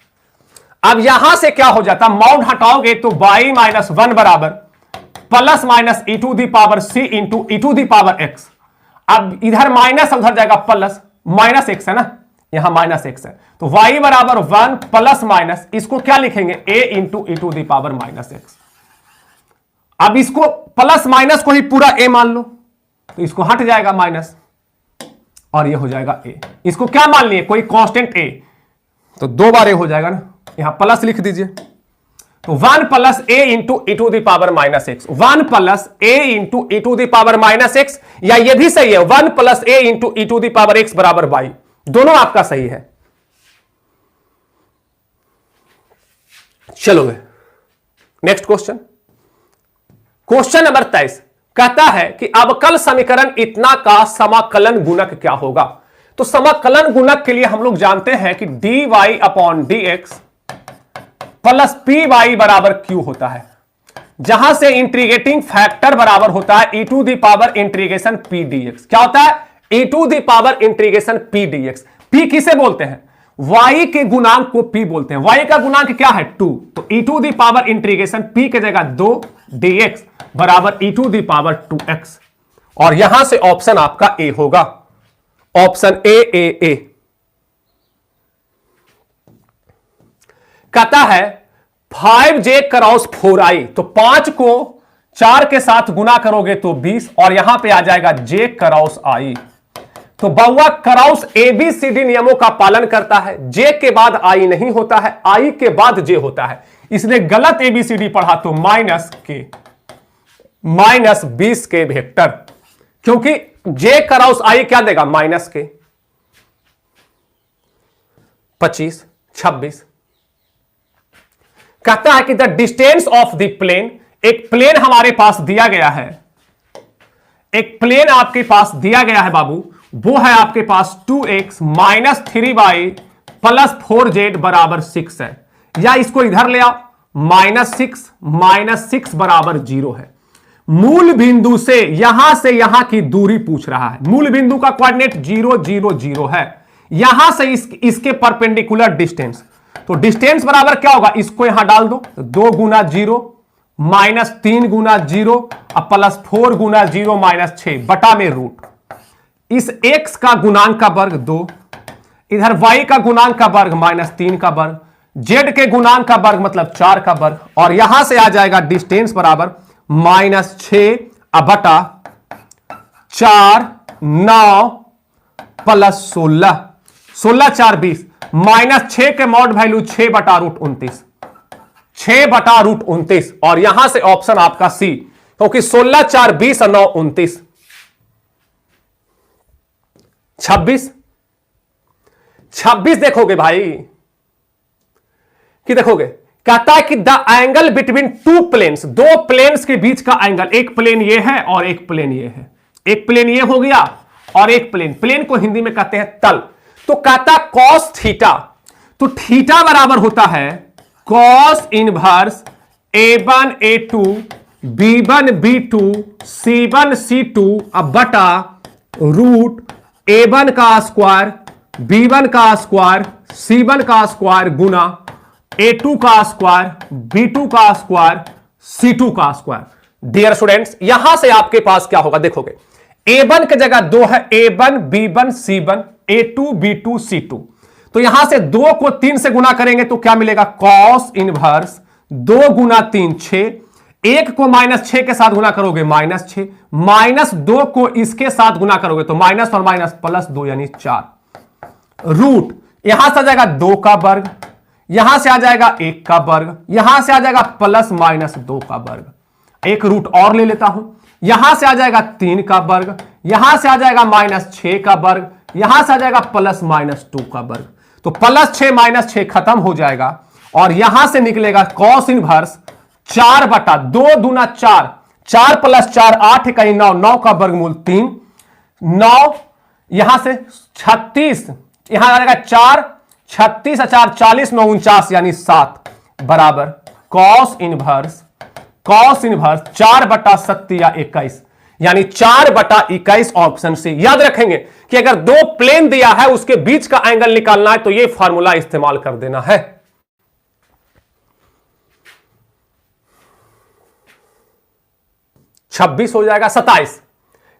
अब यहां से क्या हो जाता, मॉड हटाओगे तो y माइनस 1 बराबर plus minus e to the power c into e to the power x। अब इधर माइनस उधर जाएगा प्लस, माइनस एक्स है ना, यहां माइनस एक्स है, तो y बराबर 1 प्लस माइनस, इसको क्या लिखेंगे a into e to the power minus x. अब इसको प्लस माइनस को ही पूरा a मान लो, तो इसको हट जाएगा माइनस और ये हो जाएगा a, इसको क्या मान लिए कोई कांस्टेंट a, तो 2 बार a हो जाएगा ना, यहां प्लस लिख दीजिए, तो 1 plus a into e to the power minus x, 1 plus a into e to the power minus x, या ये भी सही है 1 plus a into e to the power x बराबर y, दोनों आपका सही है। चलो नेक्स्ट क्वेश्चन, क्वेश्चन नंबर 23 कहता है कि अवकल समीकरण इतना का समाकलन गुणक क्या होगा। तो समाकलन गुणक के लिए हम लोग जानते हैं कि dy upon dx plus P y बराबर क्यू होता है, जहां से इंटीग्रेटिंग फैक्टर बराबर होता है e to the power integration P dx। क्या होता है e to the power integration P dx। p किसे बोलते हैं, y के गुणांक को p बोलते हैं, y का गुणांक क्या है 2, तो e to the power integration p की जगह 2 dx बराबर e to the power 2x, और यहां से ऑप्शन आपका ए होगा, ऑप्शन ए। कहता है 5j क्रॉस 4i, तो 5 को 4 के साथ गुना करोगे तो 20, और यहां पे आ जाएगा j क्रॉस i। तो बउआ क्रॉस ABCD नियमों का पालन करता है, j के बाद i नहीं होता है, i के बाद j होता है, इसलिए गलत ABCD पढ़ा तो माइनस के माइनस 20 के वेक्टर, क्योंकि j क्रॉस i क्या देगा माइनस के 25 26। कहता है कि the distance of the plane, एक प्लेन हमारे पास दिया गया है, एक प्लेन आपके पास दिया गया है बाबू, वो है आपके पास 2x minus 3y plus 4z बराबर 6 है, या इसको इधर ले आओ माइनस 6 बराबर 0 है। मूल बिंदु से यहां की दूरी पूछ रहा है। मूल बिंदु का कोऑर्डिनेट 0 0 0 है, यहां से इसके परपेंडिकुलर डिस्टेंस। तो डिस्टेंस बराबर क्या होगा, इसको यहां डाल दो, 2 गुना 0 माइनस 3 गुना 0 और प्लस 4 गुना 0 माइनस 6 बटा में रूट। इस x का गुणांक का वर्ग 2, इधर y का गुणांक का वर्ग -3 का वर्ग, z के गुणांक का वर्ग मतलब 4 का वर्ग, और यहां से आ जाएगा डिस्टेंस बराबर -6 बटा 4 9 प्लस 16, 16 4 20, -6 के मॉड वैल्यू 6 बटा रूट 29, 6 बटा रूट 29, और यहां से ऑप्शन आपका सी, क्योंकि 16 4 20 और 9 29, 26 देखोगे भाई कि देखोगे, कहता है कि the angle between two planes, दो प्लेन्स के बीच का एंगल, एक प्लेन ये है और एक प्लेन ये है, एक प्लेन ये हो गया और एक प्लेन को हिंदी में कहते हैं तल। तो कहता कॉस थीटा, तो थीटा बराबर होता है cos inverse a1 a2 b1 b2 c1 c2 अब बटा रूट a1 का स्क्वायर b1 का स्क्वायर c1 का स्क्वायर गुना a2 का स्क्वायर b2 का स्क्वायर c2 का स्क्वायर। डियर स्टूडेंट्स, यहां से आपके पास क्या होगा, देखोगे a1 की जगह 2 है, a1 b1 c1 a2 b2 c2, तो यहां से 2 को 3 से गुना करेंगे तो क्या मिलेगा, कॉस इनवर्स 2 गुना 3 6, 1 को -6 के साथ गुना करोगे -6, -2 को इसके साथ गुना करोगे तो माइनस और माइनस प्लस 2 यानी 4, रूट यहां से आ जाएगा 2 का वर्ग, यहां से आ जाएगा 1 का वर्ग, यहां से आ जाएगा प्लस माइनस 2 का वर्ग, एक रूट और ले लेता हूं, यहां से आ जाएगा 3 का वर्ग, यहां से आ जाएगा -6 का वर्ग, यहां से आ जाएगा प्लस माइनस 2 का वर्ग, तो +6 -6 खत्म हो जाएगा और यहां से निकलेगा कॉस इनवर्स 4 बटा 2 दूना 4, 4 प्लस 4 8 कहीं 9, 9 का वर्गमूल 3, 9 यहां से 36, यहां आ जाएगा 4, 36 4 40 9 49 यानी 7 बराबर कॉस इनवर्स 4 बटा 7 या 21 यानी 4 बटा 21 ऑप्शन से। याद रखेंगे कि अगर दो प्लेन दिया है उसके बीच का एंगल निकालना है तो यह फॉर्मूला इस्तेमाल कर देना है। छब्बीस हो जाएगा। 27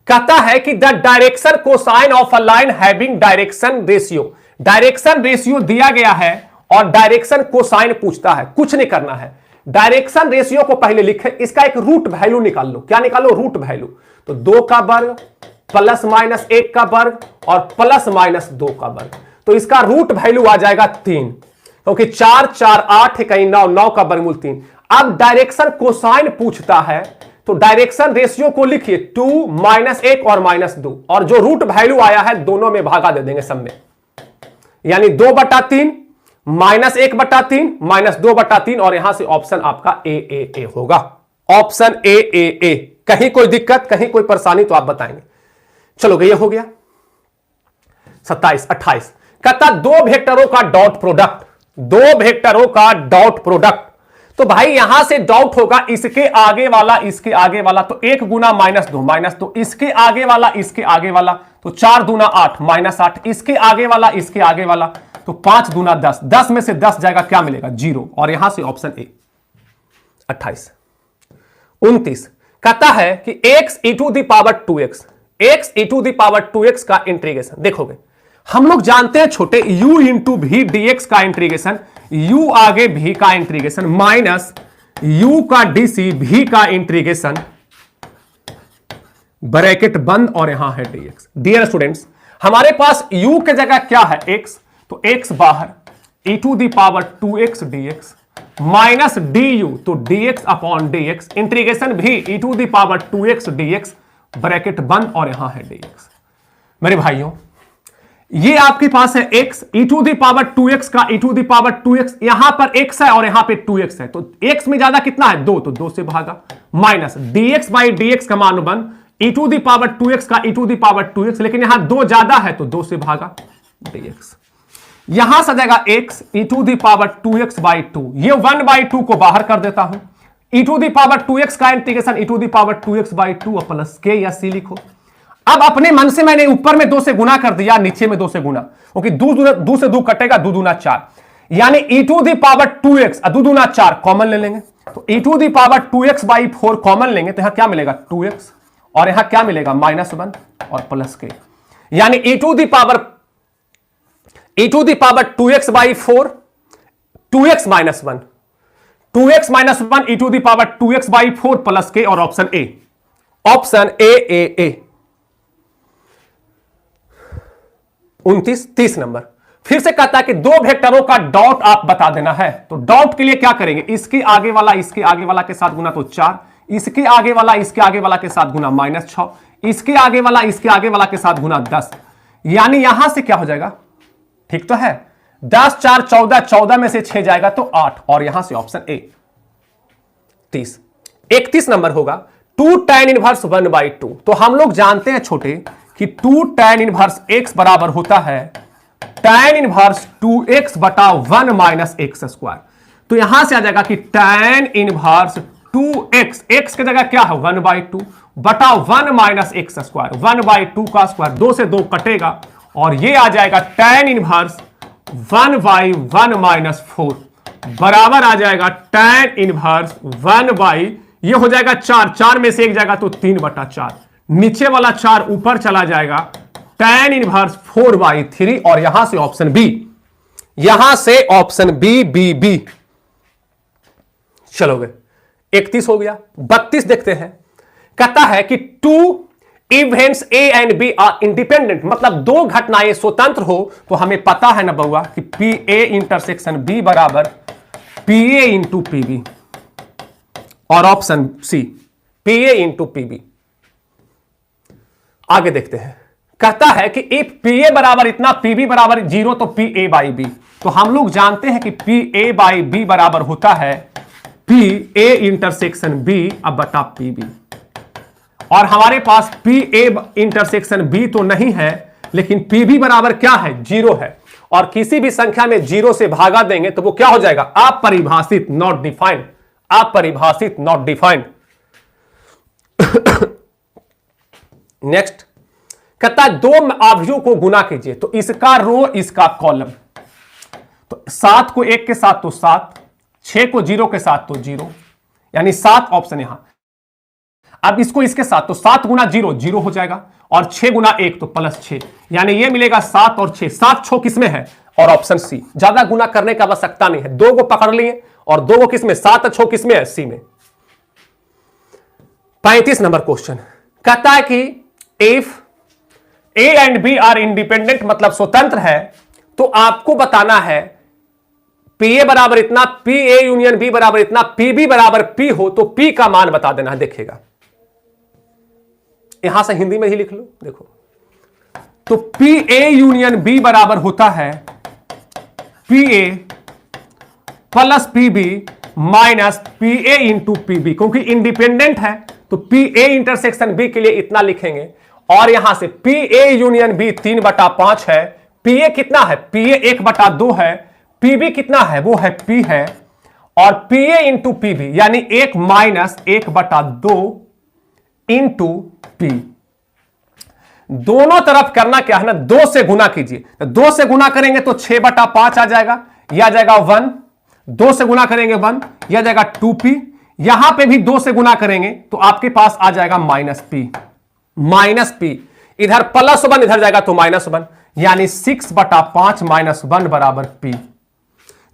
कहता है कि the direction cosine of a line having direction ratio, direction ratio दिया गया है और डायरेक्शन कोसाइन पूछता है, कुछ नहीं करना है, डायरेक्शन रेशियो को पहले लिखे, इसका एक रूट वैल्यू निकाल लो। क्या निकालो, रूट वैल्यू, तो 2 का वर्ग प्लस माइनस 1 का वर्ग और प्लस माइनस 2 का वर्ग, तो इसका रूट वैल्यू आ जाएगा 3, क्योंकि 4 4 8 कहीं 9, 9 का वर्गमूल 3। अब डायरेक्शन कोसाइन पूछता है तो डायरेक्शन रेशियो को लिखिए 2 -1 और -2, और जो रूट वैल्यू आया है दोनों में भागा दे देंगे सब में, यानी 2/3 -1/3 -2/3, और यहां से ऑप्शन आपका ए होगा, ऑप्शन ए। कहीं कोई दिक्कत, कहीं कोई परेशानी तो आप बताएंगे। चलो ये हो गया। 27 28 कहता दो वेक्टरों का डॉट प्रोडक्ट, दो वेक्टरों का डॉट प्रोडक्ट, तो भाई यहां से डॉट होगा इसके आगे वाला इसके आगे वाला, तो 1 गुना -2 इसके आगे वाला इसके आगे वाला, तो 4 दूना 8 -8, इसके आगे वाला इसके आगे वाला, तो 5 दूना 10, 10 में से 10 जाएगा, क्या मिलेगा 0, और यहां से ऑप्शन ए। 28 29 कहता है कि x e to the power 2x, x e to the power 2x का इंटीग्रेशन, देखोगे हम लोग जानते हैं छोटे u इंटू भी dx का इंटीग्रेशन, u आगे v का इंटीग्रेशन माइनस u का dc v का इंटीग्रेशन, ब्रैकेट बंद और यहां है dx। डियर स्टूडेंट्स, हमारे पास u के जगह क्या है x, तो x बाहर e to the power 2x dx minus du, तो dx अपॉन dx, इंटीग्रेशन भी e to the power 2x dx, bracket बंद और यहां है dx। मेरे भाइयों, ये आपके पास है x e to the power 2x का e to the power 2x, यहां पर x है और यहां पे 2x है, तो x में ज्यादा कितना है 2, तो 2 से भागा, माइनस dx बाई dx का मान 1 e to the power 2x का e to the power 2x, लेकिन यहां 2 ज्यादा है तो 2 से भागा dx, यहां से जाएगा x e to the power 2x by 2, ये 1/2 को बाहर कर देता हूं, e to the power 2x का integration e to the power 2x by 2 plus k या c लिखो। अब अपने मन से मैंने ऊपर में 2 से गुना कर दिया, नीचे में 2 से गुना, क्योंकि 2 से 2 कटेगा, 2 दूना 4, यानी e to the power 2x 2 दूना 4 कॉमन ले लेंगे, तो e to the power 2x by 4 common लेंगे, तो यहां क्या मिलेगा 2x, और यहां क्या मिलेगा -1 और प्लस k, यानी e to the power 2x by 4 2x minus 1 e to the power 2x by 4 plus k, और ऑप्शन ए 30 नंबर। फिर से कहता है कि दो वेक्टरों का डॉट आप बता देना है, तो डॉट के लिए क्या करेंगे, इसके आगे वाला इसके आगे वाला के साथ गुना तो 4, इसके आगे वाला इसके आगे वाला के साथ गुना -6, इसके आगे वाला इसके आगे वाला के साथ गुना 10, यानी यहां से क्या हो जाएगा, ठीक तो है, 10 4 14, 14 में से 6 जाएगा तो 8, और यहां से ऑप्शन ए 30। 31 नंबर होगा 2 tan 1 1/2। तो हम लोग जानते हैं छोटे कि 2 tan 1 x बराबर होता है tan 1 2x बटा 1 माइनस एक्स स्क्वायर। तो यहां से आ जाएगा कि tan 1 2x, x की जगह क्या है 1/2 बटा 1 माइनस एक्स स्क्वायर, 1/2 का स्क्वायर, 2 से 2 कटेगा, और ये आ जाएगा tan 1 1/1 माइनस 4 बराबर आ जाएगा tan 1 1 ये हो जाएगा 4, 4 में से 1 जाएगा तो 3/4, नीचे वाला 4 ऊपर चला जाएगा, tan 1 4/3, और यहां से ऑप्शन बी, यहां से ऑप्शन बी चलोगे। 31 हो गया। 32 देखते हैं, कहता है कि 2 events A and B are independent, मतलब दो घटनाएं स्वतंत्र हो, तो हमें पता है ना बउआ कि पी ए इंटरसेक्शन बी बराबर P A into P B, और option C P A into P B. आगे देखते हैं, कहता है कि इफ पी ए बराबर इतना, पी बी बराबर 0, तो पी ए बाई बी, तो हम लोग जानते हैं कि पी ए बाई बी बराबर होता है पी ए इंटरसेक्शन बी अब बटा पी बी, और हमारे पास पी ए इंटरसेक्शन बी तो नहीं है, लेकिन पी बी बराबर क्या है 0 है, और किसी भी संख्या में 0 से भागा देंगे तो वो क्या हो जाएगा अपरिभाषित, नॉट डिफाइंड, अपरिभाषित नॉट डिफाइंड। नेक्स्ट कहता है 2 अवयवों को गुना कीजिए, तो इसका रो इसका कॉलम, तो 7 को 1 के साथ तो 7, 6 को 0 के साथ तो 0, यानी 7 ऑप्शन यहां। अब इसको इसके साथ, तो 7 गुना 0 0 हो जाएगा, और 6 गुना 1 तो +6, यानी ये मिलेगा 7 और 6, 7 6 किसमें है, और ऑप्शन सी। ज्यादा गुना करने की आवश्यकता नहीं है, 2 को पकड़ लिए, और 2 को किसमें, 7 6 किसमें है, सी में। 35 नंबर क्वेश्चन कहता है कि if A and B are independent, मतलब स्वतंत्र है, तो आपको बताना है पी ए बराबर इतना, पी ए यूनियन बी बराबर इतना, पी बी बराबर पी हो तो पी का मान बता देना है। देखिएगा यहां से हिंदी में ही लिख लो, देखो, तो पी ए यूनियन बी बराबर होता है P A plus P B minus P A into P B, क्योंकि इंडिपेंडेंट है तो पी ए इंटरसेक्शन बी के लिए इतना लिखेंगे, और यहां से पी ए यूनियन बी 3/5 है, पी ए कितना है, पी ए 1/2 है, पी बी कितना है, वो है पी है, और P A into P B यानी 1 माइनस 1/2 इंटू पी। दोनों तरफ करना क्या है ना, 2 से गुना कीजिए, तो 2 से गुना करेंगे तो 6/5 आ जाएगा, यह आ जाएगा 1, 2 से गुना करेंगे 1, यह आ जाएगा 2p, यहां पे भी 2 से गुना करेंगे तो आपके पास आ जाएगा -p, इधर +1 इधर जाएगा तो -1, यानी 6/5 -1 बराबर p।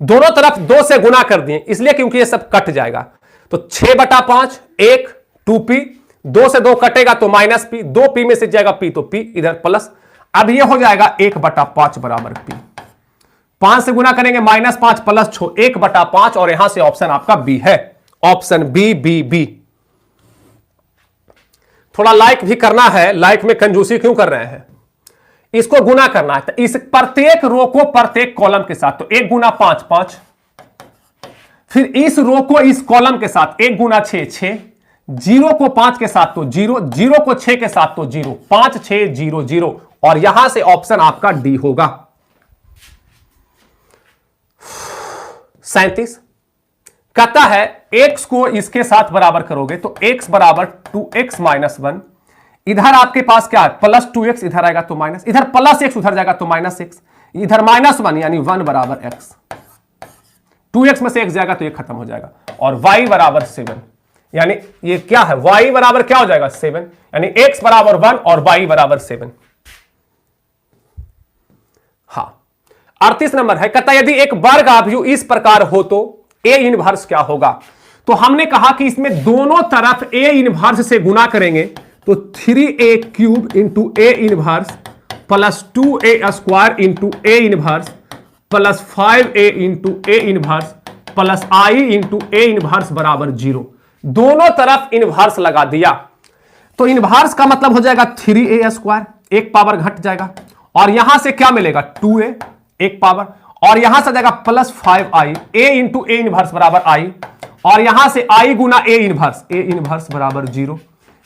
दोनों तरफ 2 से गुना कर दिए इसलिए क्योंकि ये सब कट जाएगा, तो 6/5 1 2p, 2 से 2 कटेगा तो -p, 2p में से जाएगा p तो p, इधर प्लस, अब ये हो जाएगा 1/5 बराबर p। 5 से गुना करेंगे -5 प्लस 6 1/5, और यहां से ऑप्शन आपका बी है, ऑप्शन बी। थोड़ा लाइक भी करना है, लाइक में कंजूसी क्यों कर रहे हैं, इसको गुना करना है, तो इस प्रत्येक रो को प्रत्येक कॉलम के साथ, तो 1 गुना 5 5, फिर इस रो को इस कॉलम के साथ 1 गुना 6 6, 0 को 5 के साथ तो 0, 0 को 6 के साथ तो 0, 5 6 0 0, और यहां से ऑप्शन आपका डी होगा। 37 कहता है x को इसके साथ बराबर करोगे तो x बराबर 2x माइनस 1, इधर आपके पास क्या है प्लस 2x, इधर आएगा तो माइनस, इधर प्लस x उधर जाएगा तो माइनस x, इधर माइनस 1 यानी 1 बराबर x, 2x में से x जाएगा तो ये खत्म हो जाएगा, और y बराबर 7, यानी ये क्या है y बराबर क्या हो जाएगा 7, यानी x बराबर 1 और y बराबर 7। हाँ 38 नंबर है, कहता यदि एक वर्ग आव्यूह इस प्रकार हो तो a इनवर्स क्या होगा। तो हमने कहा कि इसमें दोनों तरफ a इनवर्स से गुना करेंगे तो 3a cube into a inverse plus 2a square into a inverse plus 5a into a inverse plus i into a inverse बराबर 0। दोनों तरफ इनवर्स लगा दिया तो इनवर्स का मतलब हो जाएगा 3a स्क्वायर, एक पावर घट जाएगा, और यहां से क्या मिलेगा 2a एक पावर, और यहां से जाएगा plus 5i, a into a inverse बराबर i, और यहां से i गुना a इनवर्स बराबर 0,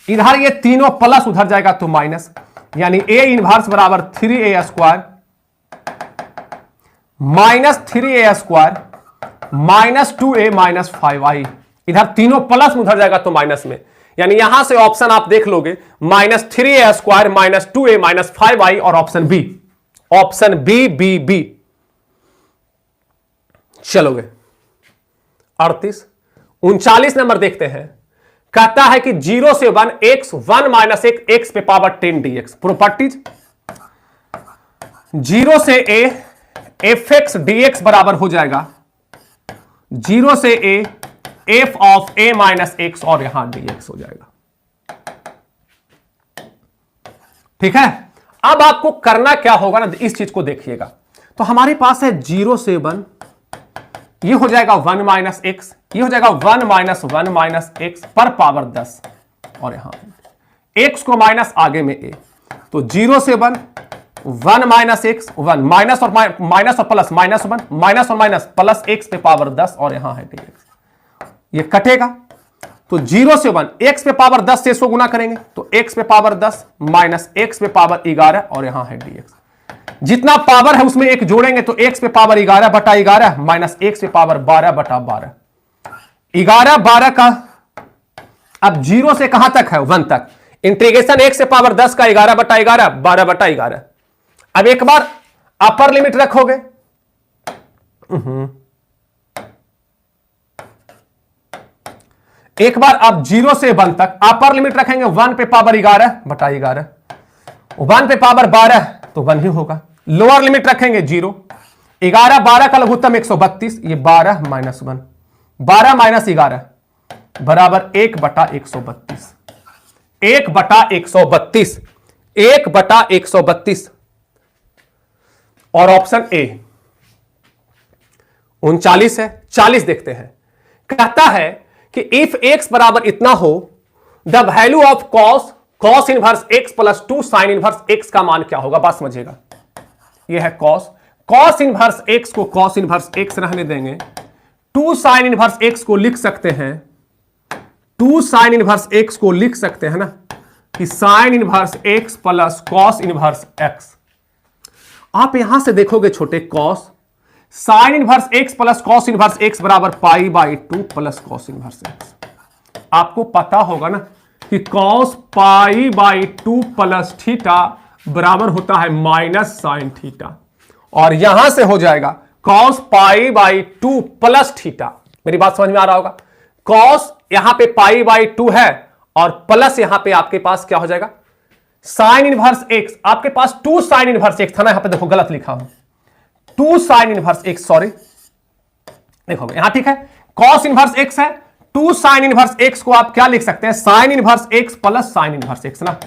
इधर ये तीनों प्लस उधर जाएगा तो माइनस, यानी a इनवर्स बराबर 3a square minus 3a square minus 2a minus 5i, इधर तीनों प्लस उधर जाएगा तो माइनस में, यानी यहां से ऑप्शन आप देख लोगे minus 3a square minus 2a minus 5i, और option B, option B B B. चलोगे 39 नंबर देखते हैं, कहता है कि 0 से 1 x 1 माइनस x पे पावर 10 dx। प्रोपर्टीज 0 से a fx dx बराबर हो जाएगा 0 से a f of a minus x, और यहां dx हो जाएगा। ठीक है, अब आपको करना क्या होगा ना, इस चीज को देखिएगा। तो हमारे पास है 0 से 1, ये हो जाएगा 1 माइनस एक्स, ये हो जाएगा 1 माइनस एक्स पर पावर 10, और यहां x को माइनस आगे में a, तो 0 से 1 1 माइनस एक्स 1 माइनस और प्लस माइनस 1 माइनस और माइनस प्लस x पे पावर 10, और यहां है dx, ये कटेगा तो 0 से 1 x पे पावर 10 से इसको गुना करेंगे तो x पे पावर 10 माइनस x पे पावर 11, और यहां है dx, जितना पावर है उसमें एक जोड़ेंगे तो x पे पावर 11 बटा 11 माइनस x पे पावर 12 बटा 12, 11 12 का अब 0 से कहां तक है 1 तक, इंटीग्रेशन x से पावर 10 का 11 बटा 11 12 बटा 11। अब एक बार अपर लिमिट रखोगे, एक बार अब 0 से 1 तक अपर लिमिट रखेंगे 1 पे पावर 11 बटा 11, 1 पे पावर 12 तो 1 ही होगा। लोअर लिमिट रखेंगे 0, 11 12 का लघुत्तम 132, ये 12 माइनस 1 12 माइनस 11 बराबर 1 बटा 132, 1 बटा 132, 1 बटा 132, और ऑप्शन ए 39 है। 40 देखते हैं, कहता है कि इफ x बराबर इतना हो the value of cos inverse x plus 2 sine inverse x का मान क्या होगा। बात समझिएगा, यह है cos इनवर्स x को cos इनवर्स x रहने देंगे, 2 साइन इनवर्स x को लिख सकते हैं, 2 साइन इनवर्स x को लिख सकते हैं ना कि sine inverse x plus cos inverse x। आप यहां से देखोगे छोटे cos sine inverse x plus cos inverse x बराबर pi by 2 plus cos inverse x। आपको पता होगा ना कि cos pi by 2 plus theta बराबर होता है माइनस साइन थीटा, और यहां से हो जाएगा cos pi by 2 plus theta. मेरी बात समझ में आ रहा होगा, cos यहां पे पाई बाई 2 है और प्लस यहां पे आपके पास क्या हो जाएगा साइन इनवर्स x। आपके पास 2 साइन इनवर्स x था ना, यहां पे देखो गलत लिखा हूं, 2 साइन इनवर्स x, सॉरी देखोगे यहां ठीक है, cos इनवर्स x है, 2 साइन इनवर्स x को आप क्या लिख सकते हैं sine inverse x plus sine inverse x ना।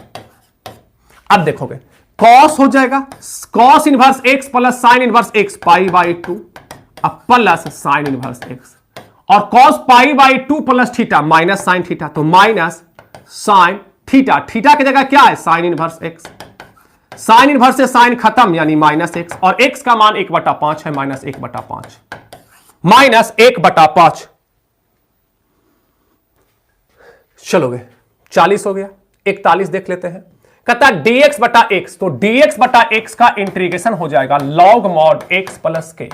अब देखोगे cos हो जाएगा cos inverse x plus sine inverse x pi by 2 अब प्लस साइन इनवर्स x, और cos pi by 2 plus theta minus sine theta, तो माइनस साइन थीटा, थीटा की जगह क्या है sine inverse x, sine inverse से साइन खत्म यानी माइनस x, और x का मान 1/5 है माइनस 1/5 माइनस 1/5। चलोगे 40 हो गया। 41 देख लेते हैं, कहता है dx बटा x, तो dx बटा x का इंटीग्रेशन हो जाएगा लॉग मॉड x प्लस के,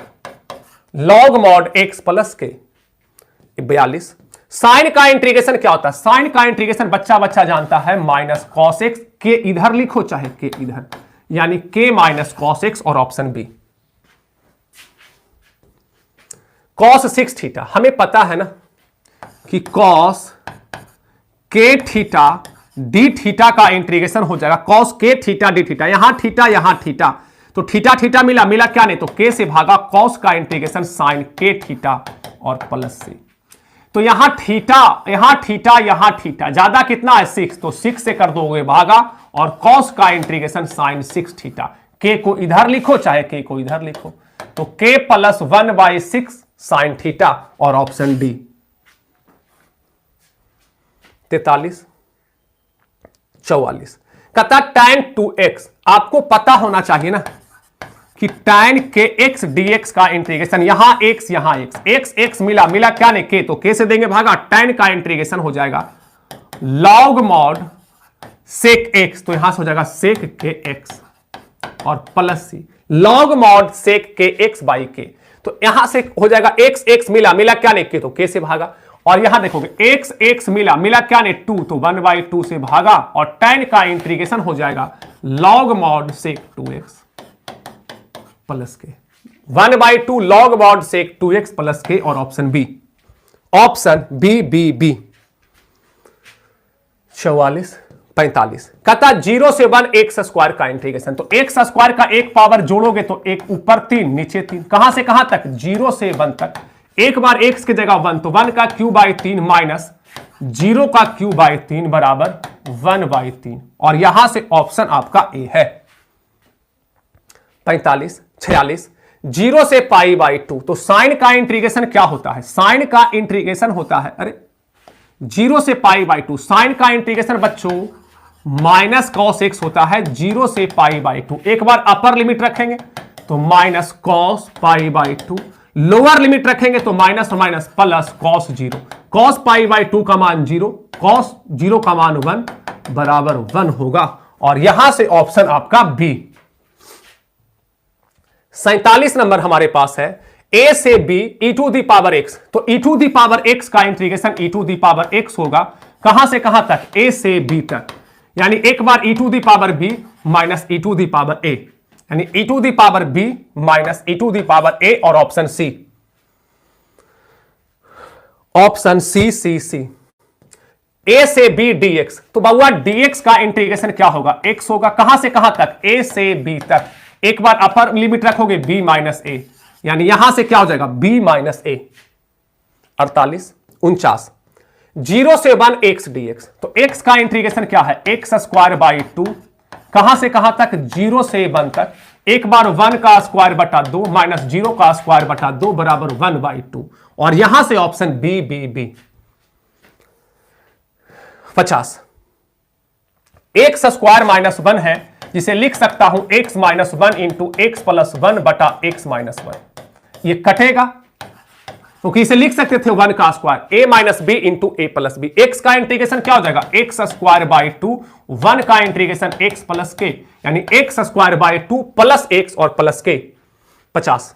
लॉग मॉड x प्लस के, 42। साइन का इंटीग्रेशन क्या होता है? साइन का इंटीग्रेशन बच्चा बच्चा जानता है माइनस कॉस एक्स, के इधर लिखो चाहे के इधर, यानी के माइनस कॉस एक्स और ऑप्शन बी। कॉस 6 थीटा, हमें पता है ना कि कॉस के थीटा डी थीटा का इंटीग्रेशन हो जाएगा कॉस के थीटा डी थीटा, यहां थीटा, तो थीटा थीटा मिला क्या नहीं, तो के से भागा कॉस का इंटीग्रेशन साइन के थीटा और प्लस से। तो यहां थीटा ज्यादा कितना है 6, तो 6 से कर दोगे भागा और कॉस का इंटीग्रेशन साइन 6 थीटा। के को इधर लिखो चाहे के को इधर लिखो, तो के प्लस 1/6 साइन थीटा और ऑप्शन डी। 43। 44 कहता tan 2x, आपको पता होना चाहिए ना कि tan के x dx का इंटीग्रेशन, यहां x मिला क्या नहीं के, तो के से देंगे भागा, tan का इंटीग्रेशन हो जाएगा log mod sec x, तो यहां से हो जाएगा sec के x और प्लस सी log mod sec के x बाई के, तो यहां से हो जाएगा x मिला क्या नहीं के, तो के से भागा, और यहां देखोगे x मिला क्या नहीं 2, तो 1/2 से भागा और tan का इंटीग्रेशन हो जाएगा log mod sec 2x plus के, 1/2 log mod sec 2x plus के और ऑप्शन बी। Option B. 44। 45 कहता 0 से 1 एक्स स्क्वायर का इंटीग्रेशन, तो एक्स स्क्वायर का एक पावर जोड़ोगे तो एक ऊपर 3 नीचे 3, कहां से कहां तक 0 से 1 तक, एक बार x की जगह 1, तो 1 का क्यूब बाई 3 माइनस 0 का क्यूब बाई 3 बराबर 1/3, और यहां से ऑप्शन आपका ए है। 45। 46 0 से π/2, तो साइन का इंटीग्रेशन क्या होता है? साइन का इंटीग्रेशन होता है, अरे 0 से π/2 साइन का इंटीग्रेशन बच्चों माइनस कॉस एक्स होता है 0 से π/2, एक बार अपर लिमिट रखेंगे तो माइनस कॉस π/2, लोअर लिमिट रखेंगे तो minus minus plus cos 0, cos π/2 का मान 0, कॉस 0 का मान 1 बराबर 1 होगा, और यहां से ऑप्शन आपका बी। 47 नंबर हमारे पास है a से b e to the power x, तो e to the power x का integration e to the power x होगा, कहां से कहां तक a से b तक, यानी एक बार e to the power b minus e to the power a, यानी e to the power b minus e to the power a और option C. Option C a से b dx, तो बाबुआ dx का इंटीग्रेशन क्या होगा? x होगा, कहां से कहां तक a से b तक, एक बार अपर लिमिट रखोगे b माइनस a, यानी यहां से क्या हो जाएगा b माइनस a। 48। 49 0 से 1 x dx, तो x का इंटीग्रेशन क्या है? x स्क्वायर बाई 2, कहां से कहां तक 0 से 1 तक, एक बार 1 का स्क्वायर बटा 2 माइनस 0 का स्क्वायर बटा 2 बराबर 1/2, और यहां से option B. 50 x square minus 1 है, जिसे लिख सकता हूं x minus 1 into x plus 1 बटा x माइनस 1, ये कटेगा क्योंकि इसे लिख सकते थे 1 का square a minus B into A plus B, x का इंटीग्रेशन क्या हो जाएगा? एक्स स्क्वायर बाई 2, 1 का इंटीग्रेशन एक्स प्लस के, यानी x square by 2 plus x और प्लस के। 50